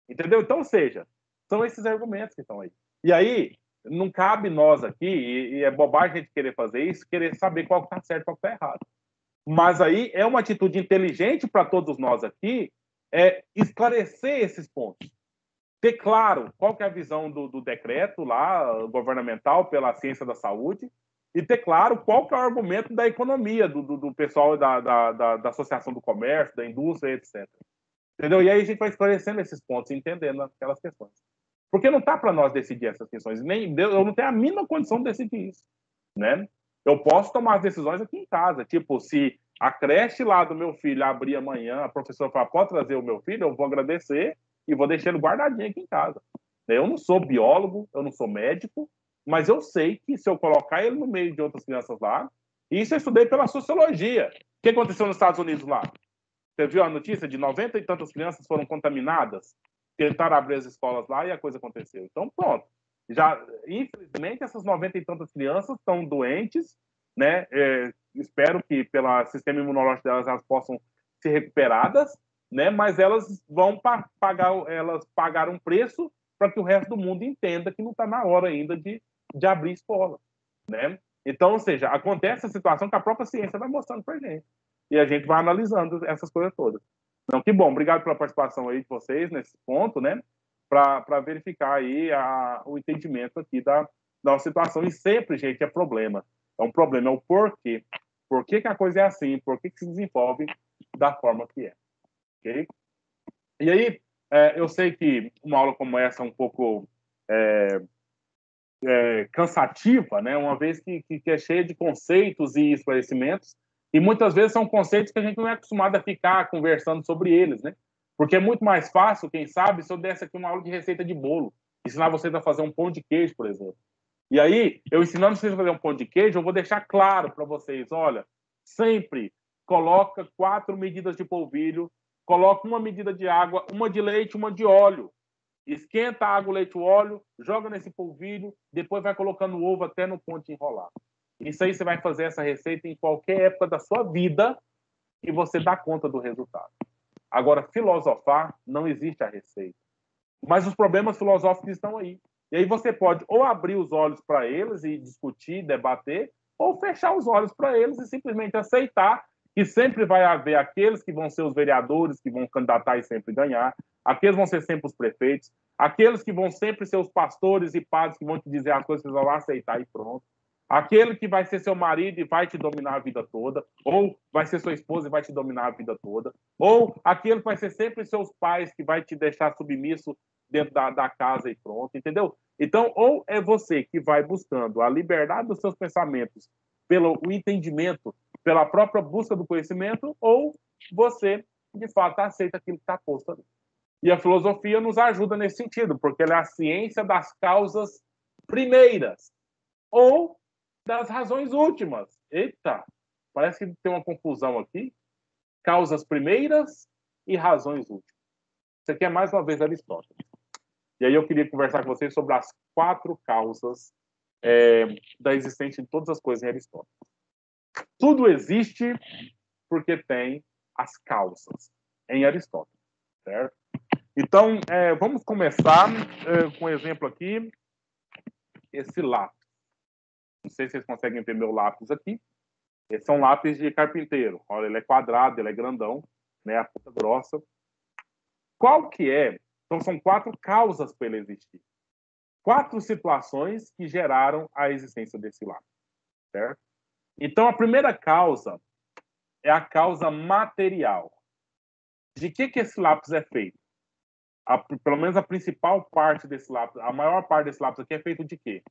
Entendeu? Então, ou seja, são esses argumentos que estão aí. E aí, não cabe nós aqui, e é bobagem a gente querer fazer isso, querer saber qual que está certo e qual que está errado. Mas aí é uma atitude inteligente para todos nós aqui, esclarecer esses pontos. Ter claro qual que é a visão do decreto lá, governamental pela ciência da saúde, e ter claro qual que é o argumento da economia, do pessoal da Associação do Comércio, da indústria, etc. Entendeu? E aí a gente vai esclarecendo esses pontos, entendendo aquelas questões. Porque não está para nós decidir essas questões. Eu não tenho a mínima condição de decidir isso. Né? Eu posso tomar as decisões aqui em casa. Tipo, se a creche lá do meu filho abrir amanhã, a professora falar, pode trazer o meu filho, eu vou agradecer e vou deixar ele guardadinho aqui em casa. Eu não sou biólogo, eu não sou médico, mas eu sei que se eu colocar ele no meio de outras crianças lá, isso eu estudei pela sociologia. O que aconteceu nos Estados Unidos lá? Você viu a notícia de 90 e tantas crianças foram contaminadas? Tentaram abrir as escolas lá e a coisa aconteceu. Então, pronto. Já, infelizmente, essas 90 e tantas crianças estão doentes, né? Espero que, pelo sistema imunológico delas, elas possam ser recuperadas, né? Mas elas vão pagar um preço para que o resto do mundo entenda que não está na hora ainda de abrir escola, né? Então, ou seja, acontece a situação que a própria ciência vai mostrando para a gente. E a gente vai analisando essas coisas todas. Então, que bom. Obrigado pela participação aí de vocês nesse ponto, né? Para verificar aí o entendimento aqui da nossa situação. E sempre, gente, é problema. É um problema, é o porquê. Por que a coisa é assim? Por que se desenvolve da forma que é? Ok? E aí, eu sei que uma aula como essa é um pouco cansativa, né? Uma vez que é cheia de conceitos e esclarecimentos, e muitas vezes são conceitos que a gente não é acostumado a ficar conversando sobre eles, né? Porque é muito mais fácil, quem sabe, se eu desse aqui uma aula de receita de bolo, ensinar vocês a fazer um pão de queijo, por exemplo. E aí, eu ensinando vocês a fazer um pão de queijo, eu vou deixar claro para vocês, olha, sempre coloca 4 medidas de polvilho, coloca 1 medida de água, 1 de leite, 1 de óleo. Esquenta a água, o leite, o óleo, joga nesse polvilho, depois vai colocando o ovo até no ponto de enrolar. Isso aí você vai fazer essa receita em qualquer época da sua vida e você dá conta do resultado. Agora, filosofar, não existe a receita. Mas os problemas filosóficos estão aí. E aí você pode ou abrir os olhos para eles e discutir, debater, ou fechar os olhos para eles e simplesmente aceitar que sempre vai haver aqueles que vão ser os vereadores, que vão candidatar e sempre ganhar, aqueles vão ser sempre os prefeitos, aqueles que vão sempre ser os pastores e padres que vão te dizer as coisas que você vai lá aceitar e pronto. Aquele que vai ser seu marido e vai te dominar a vida toda, ou vai ser sua esposa e vai te dominar a vida toda, ou aquele que vai ser sempre seus pais que vai te deixar submisso dentro da casa e pronto, entendeu? Então, ou é você que vai buscando a liberdade dos seus pensamentos pelo o entendimento, pela própria busca do conhecimento, ou você, de fato, aceita aquilo que está posto ali. E a filosofia nos ajuda nesse sentido, porque ela é a ciência das causas primeiras, ou das razões últimas. Eita, parece que tem uma confusão aqui. Causas primeiras e razões últimas. Isso aqui é mais uma vez Aristóteles. E aí eu queria conversar com vocês sobre as 4 causas da existência de todas as coisas em Aristóteles. Tudo existe porque tem as causas em Aristóteles, certo? Então, vamos começar com um exemplo aqui. Esse lápis. Não sei se vocês conseguem ver meu lápis aqui. Esse é um lápis de carpinteiro. Olha, ele é quadrado, ele é grandão, né? A ponta grossa. Qual que é? Então, são 4 causas para ele existir. 4 situações que geraram a existência desse lápis, certo? Então, a primeira causa é a causa material. De que esse lápis é feito? Pelo menos a principal parte desse lápis, a maior parte desse lápis aqui é feito de quê?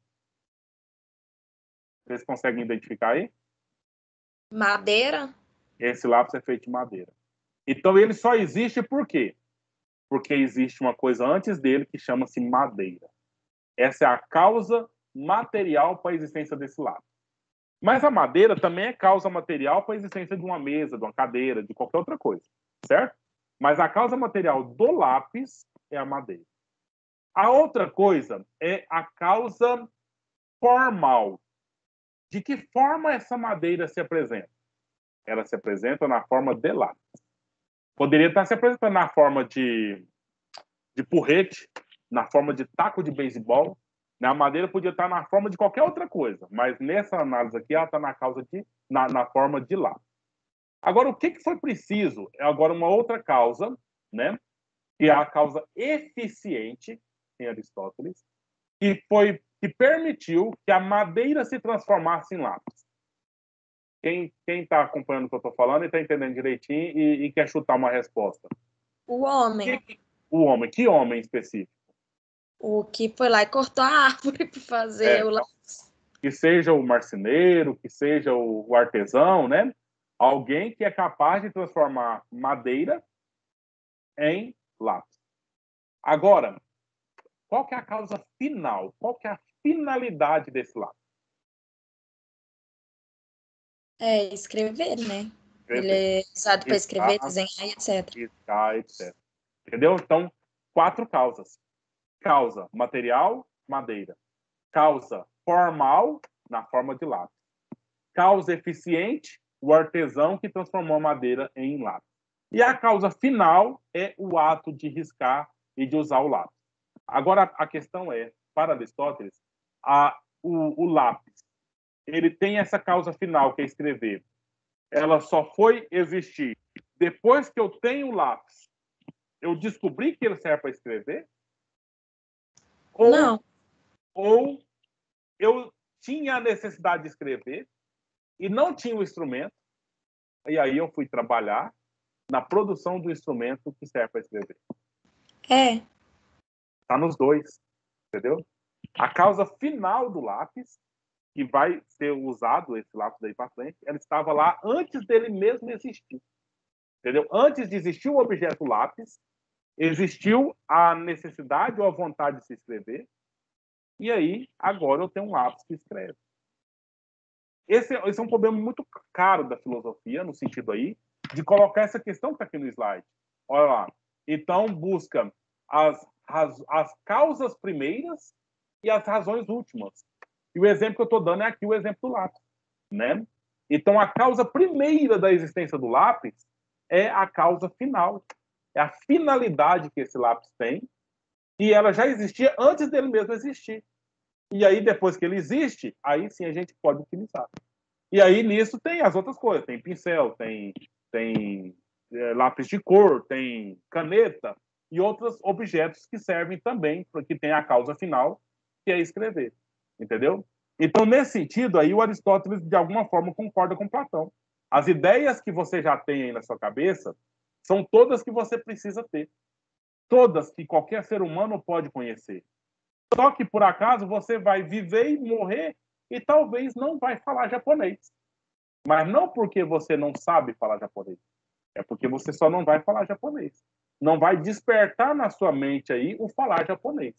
Vocês conseguem identificar aí? Madeira? Esse lápis é feito de madeira. Então, ele só existe por quê? Porque existe uma coisa antes dele que chama-se madeira. Essa é a causa material para a existência desse lápis. Mas a madeira também é causa material para a existência de uma mesa, de uma cadeira, de qualquer outra coisa, certo? Mas a causa material do lápis é a madeira. A outra coisa é a causa formal. De que forma essa madeira se apresenta? Ela se apresenta na forma de lápis. Poderia estar se apresentando na forma de porrete, na forma de taco de beisebol. A madeira podia estar na forma de qualquer outra coisa, mas nessa análise aqui ela está na forma de lápis. Agora, o que foi preciso? É agora uma outra causa, né? Que é a causa eficiente, em Aristóteles, que permitiu que a madeira se transformasse em lápis. Quem está acompanhando o que eu estou falando e está entendendo direitinho e quer chutar uma resposta? O homem. O homem. Que homem específico? O que foi lá e cortou a árvore para fazer o lápis. Que seja o marceneiro, que seja o artesão, né? Alguém que é capaz de transformar madeira em lápis. Agora, qual que é a causa final? Qual que é a finalidade desse lápis? É escrever, né? Ele é usado para escrever, desenhar, etc. Etc. Entendeu? Então, 4 causas. Causa material, madeira. Causa formal, na forma de lápis. Causa eficiente, o artesão que transformou a madeira em lápis. E a causa final é o ato de riscar e de usar o lápis. Agora, a questão é, para Aristóteles, o lápis, ele tem essa causa final, que é escrever. Ela só foi existir depois que eu tenho o lápis. Eu descobri que ele serve para escrever? Não. Ou eu tinha a necessidade de escrever e não tinha o instrumento, e aí eu fui trabalhar na produção do instrumento que serve para escrever. Está nos dois, entendeu? A causa final do lápis, que vai ser usado, esse lápis daí para frente, ela estava lá antes dele mesmo existir. Entendeu? Antes de existir o objeto lápis, existiu a necessidade ou a vontade de se escrever, e aí, agora eu tenho um lápis que escreve. esse é um problema muito caro da filosofia, no sentido aí, de colocar essa questão que está aqui no slide. Olha lá. Então, busca as causas primeiras e as razões últimas. E o exemplo que eu estou dando é aqui o exemplo do lápis, né? Então, a causa primeira da existência do lápis é a causa final. É a finalidade que esse lápis tem, e ela já existia antes dele mesmo existir. E aí, depois que ele existe, aí sim a gente pode utilizar. E aí, nisso, tem as outras coisas. Tem pincel, tem lápis de cor, tem caneta e outros objetos que servem também, porque tem a causa final, que é escrever. Entendeu? Então, nesse sentido, aí o Aristóteles, de alguma forma, concorda com Platão. As ideias que você já tem aí na sua cabeça são todas que você precisa ter. Todas que qualquer ser humano pode conhecer. Só que, por acaso, você vai viver e morrer e talvez não vai falar japonês. Mas não porque você não sabe falar japonês. É porque você só não vai falar japonês. Não vai despertar na sua mente aí o falar japonês.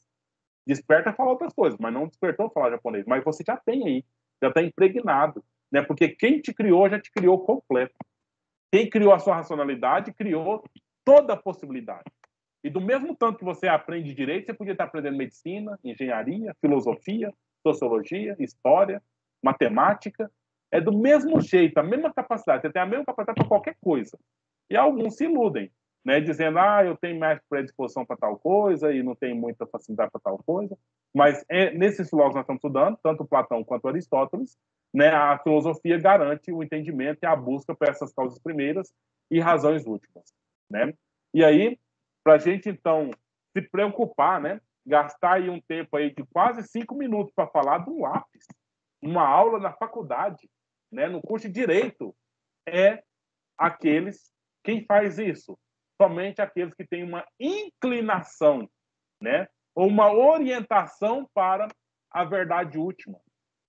Desperta falar outras coisas, mas não despertou falar japonês. Mas você já tem aí, já está impregnado. Né? Porque quem te criou já te criou completo. Quem criou a sua racionalidade criou toda a possibilidade. E do mesmo tanto que você aprende direito, você podia estar aprendendo medicina, engenharia, filosofia, sociologia, história, matemática. É do mesmo jeito, a mesma capacidade. Você tem a mesma capacidade para qualquer coisa. E alguns se iludem, né? Dizendo, eu tenho mais predisposição para tal coisa e não tenho muita facilidade para tal coisa. Mas nesses filósofos que nós estamos estudando, tanto Platão quanto Aristóteles, né, a filosofia garante o entendimento e a busca por essas causas primeiras e razões últimas. Né? E aí, para a gente, então, se preocupar, né? Gastar aí um tempo aí de quase 5 minutos para falar de um lápis, uma aula na faculdade, né? No curso de Direito, quem faz isso? Somente aqueles que têm uma inclinação, né? Ou uma orientação para a verdade última.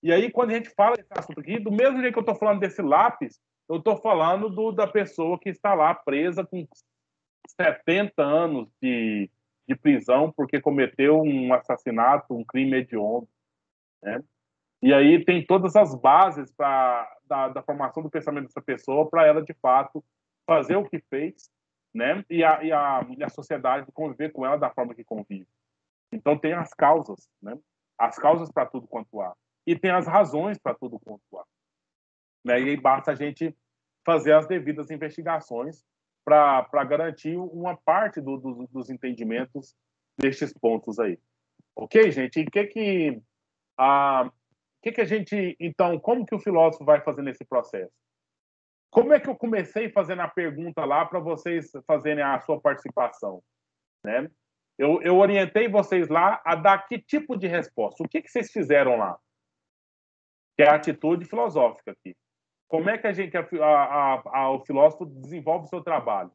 E aí, quando a gente fala desse assunto aqui, do mesmo jeito que eu estou falando desse lápis, eu estou falando da pessoa que está lá presa com 70 anos de prisão porque cometeu um assassinato, um crime hediondo, né? E aí tem todas as bases da formação do pensamento dessa pessoa para ela, de fato, fazer o que fez, né? E a sociedade conviver com ela da forma que convive. Então tem as causas, né? As causas para tudo quanto há. E tem as razões para tudo quanto há. Né? E aí basta a gente fazer as devidas investigações para garantir uma parte dos entendimentos destes pontos aí. Ok, gente? E o que a gente... Então, como que o filósofo vai fazer nesse processo? Como é que eu comecei fazendo a pergunta lá para vocês fazerem a sua participação? Né? Eu orientei vocês lá a dar que tipo de resposta? O que vocês fizeram lá? Que é a atitude filosófica aqui. Como é que o filósofo desenvolve o seu trabalho?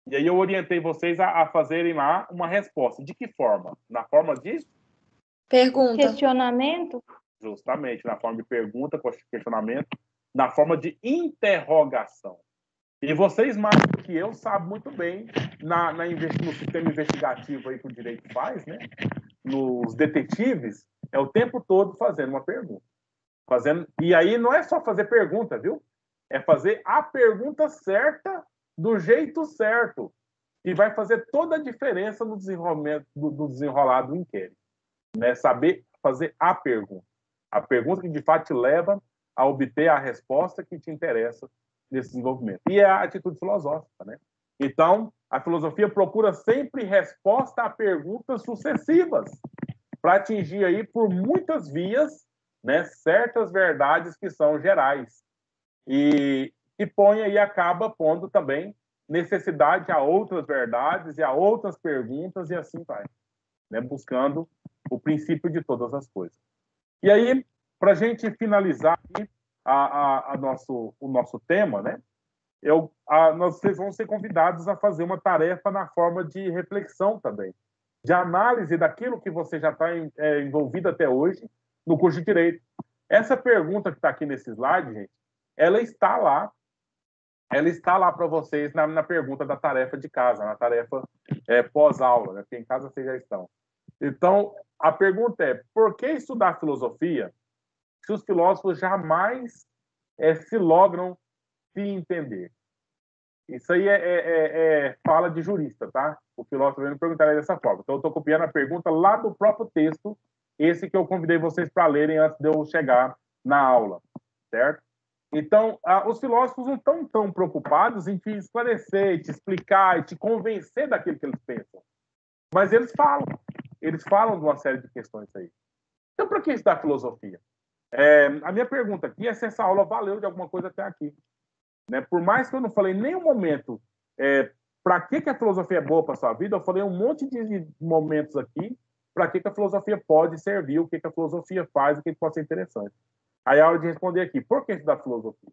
E aí eu orientei vocês a fazerem lá uma resposta. De que forma? Na forma de... Pergunta. Questionamento? Justamente, na forma de pergunta, questionamento, na forma de interrogação. E vocês, mais do que eu, sabem muito bem no sistema investigativo aí que o direito faz, né? Nos detetives, é o tempo todo fazendo uma pergunta. E aí não é só fazer pergunta, viu? É fazer a pergunta certa do jeito certo, que vai fazer toda a diferença no desenrolamento do desenrolar do inquérito. Né? Saber fazer a pergunta que de fato te leva a obter a resposta que te interessa nesse desenvolvimento. E é a atitude filosófica, né? Então, a filosofia procura sempre resposta a perguntas sucessivas para atingir aí por muitas vias, né, certas verdades que são gerais. E põe aí, acaba pondo também necessidade a outras verdades e a outras perguntas e assim vai, né, buscando o princípio de todas as coisas. E aí, para a gente finalizar aqui o nosso tema, né, vocês vão ser convidados a fazer uma tarefa na forma de reflexão também, de análise daquilo que você já está envolvido até hoje no curso de Direito. Essa pergunta que está aqui nesse slide, gente, ela está lá para vocês na pergunta da tarefa de casa, na tarefa pós-aula, né? Porque em casa vocês já estão. Então, a pergunta é, por que estudar filosofia se os filósofos jamais se logram se entender. Isso aí fala de jurista, tá? O filósofo não perguntaria dessa forma. Então, eu estou copiando a pergunta lá do próprio texto, esse que eu convidei vocês para lerem antes de eu chegar na aula, certo? Então, os filósofos não estão tão preocupados em te esclarecer, te explicar e te convencer daquilo que eles pensam. Mas eles falam de uma série de questões aí. Então, para que estudar filosofia? A minha pergunta aqui é se essa aula valeu de alguma coisa até aqui. Né? Por mais que eu não falei em nenhum momento para que a filosofia é boa para a sua vida, eu falei um monte de momentos aqui para que a filosofia pode servir, o que a filosofia faz, o que pode ser interessante. Aí é a hora de responder aqui, por que estudar filosofia?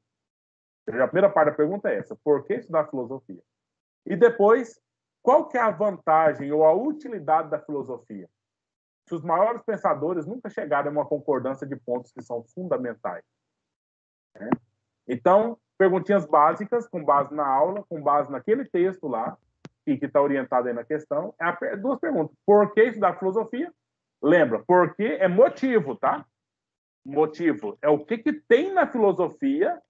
A primeira parte da pergunta é essa, por que estudar filosofia? E depois, qual que é a vantagem ou a utilidade da filosofia? Se os maiores pensadores nunca chegaram a uma concordância de pontos que são fundamentais. Né? Então, perguntinhas básicas, com base na aula, com base naquele texto lá, que está orientado aí na questão. Duas perguntas. Por que estudar filosofia? Lembra, porque é motivo, tá? Motivo é o que tem na filosofia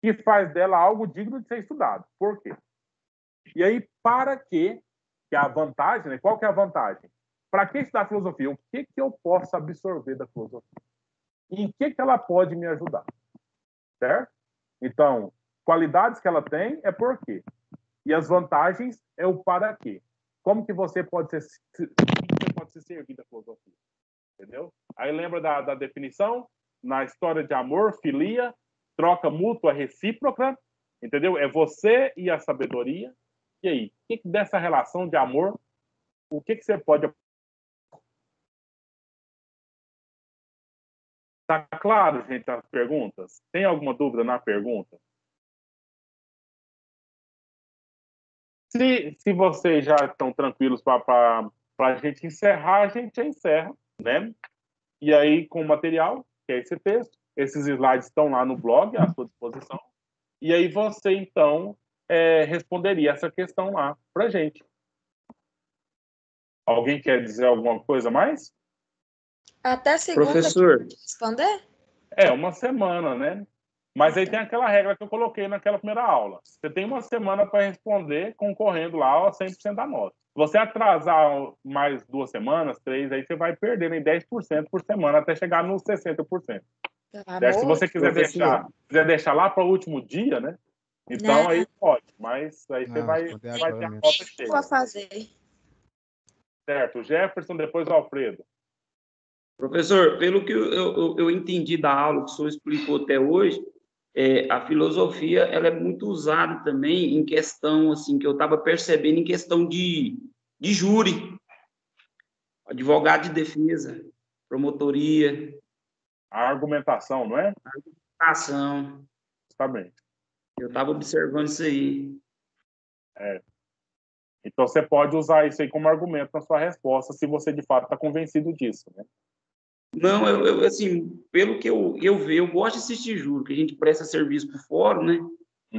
que faz dela algo digno de ser estudado. Por quê? E aí, para quê? Que é a vantagem, né? Qual que é a vantagem? Para que estudar filosofia? O que eu posso absorver da filosofia? E em que ela pode me ajudar? Certo? Então, qualidades que ela tem é por quê? E as vantagens é o para quê. Como que você pode se servir da filosofia? Entendeu? Aí lembra da definição? Na história de amor, filia, troca mútua recíproca, entendeu? É você e a sabedoria. E aí, o que dessa relação de amor, o que você pode... Tá claro, gente, as perguntas? Tem alguma dúvida na pergunta? Se vocês já estão tranquilos para a gente encerrar, a gente encerra, né? E aí, com o material, que é esse texto, esses slides estão lá no blog, à sua disposição. E aí você, então, responderia essa questão lá para a gente. Alguém quer dizer alguma coisa mais? Até segunda Professor. que responder? Uma semana, né? Mas aí tem aquela regra que eu coloquei naquela primeira aula. Você tem uma semana para responder concorrendo lá a 100% da nota. Se você atrasar mais 2 semanas, 3, aí você vai perdendo em 10% por semana até chegar nos 60%. Se você quiser deixar lá para o último dia, né? Então aí pode, mas aí você vai ter a nota cheia. Vou fazer. Certo, Jefferson, depois o Alfredo. Professor, pelo que eu entendi da aula que o senhor explicou até hoje, a filosofia ela é muito usada também em questão, assim, que eu estava percebendo em questão de júri, advogado de defesa, promotoria. A argumentação, não é? A argumentação. Justamente. Eu estava observando isso aí. Então, você pode usar isso aí como argumento na sua resposta, se você, de fato, está convencido disso, né? Não, assim, pelo que eu vejo, eu gosto de assistir júri, que a gente presta serviço por fora, né?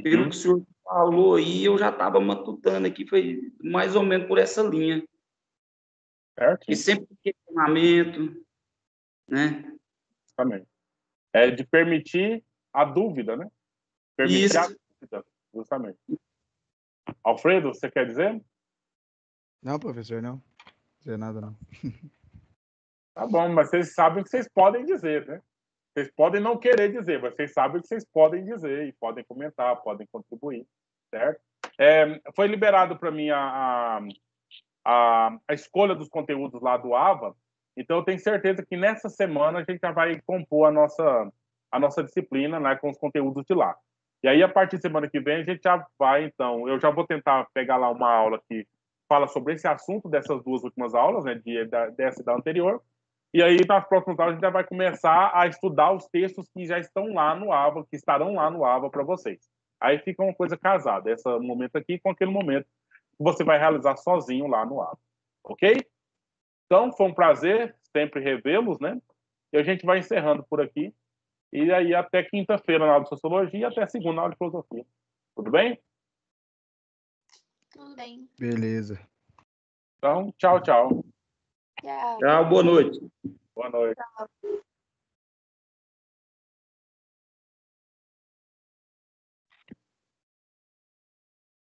Pelo que o senhor falou aí, eu já estava matutando aqui, foi mais ou menos por essa linha. Certo? Que sempre tem questionamento, né? Justamente. É de permitir a dúvida, né? Permitir Isso. a dúvida, justamente. Alfredo, você quer dizer? Não, professor, não. Não dizer nada, não. Tá bom, mas vocês sabem o que vocês podem dizer, né? Vocês podem não querer dizer, mas vocês sabem o que vocês podem dizer e podem comentar, podem contribuir, certo? Foi liberado para mim a escolha dos conteúdos lá do AVA, então eu tenho certeza que nessa semana a gente já vai compor a nossa disciplina, né, com os conteúdos de lá. E aí, a partir de semana que vem, a gente já vai, então, eu já vou tentar pegar lá uma aula que fala sobre esse assunto dessas 2 últimas aulas, né, dessa e da anterior. E aí, nas próximas aulas, a gente já vai começar a estudar os textos que já estão lá no AVA, que estarão lá no AVA para vocês. Aí fica uma coisa casada, esse momento aqui com aquele momento que você vai realizar sozinho lá no AVA. Ok? Então, foi um prazer sempre revê-los, né? E a gente vai encerrando por aqui. E aí, até quinta-feira na aula de Sociologia e até segunda na aula de Filosofia. Tudo bem? Tudo bem. Beleza. Então, tchau, tchau. Tchau. Tchau, boa noite. Boa noite. Tchau.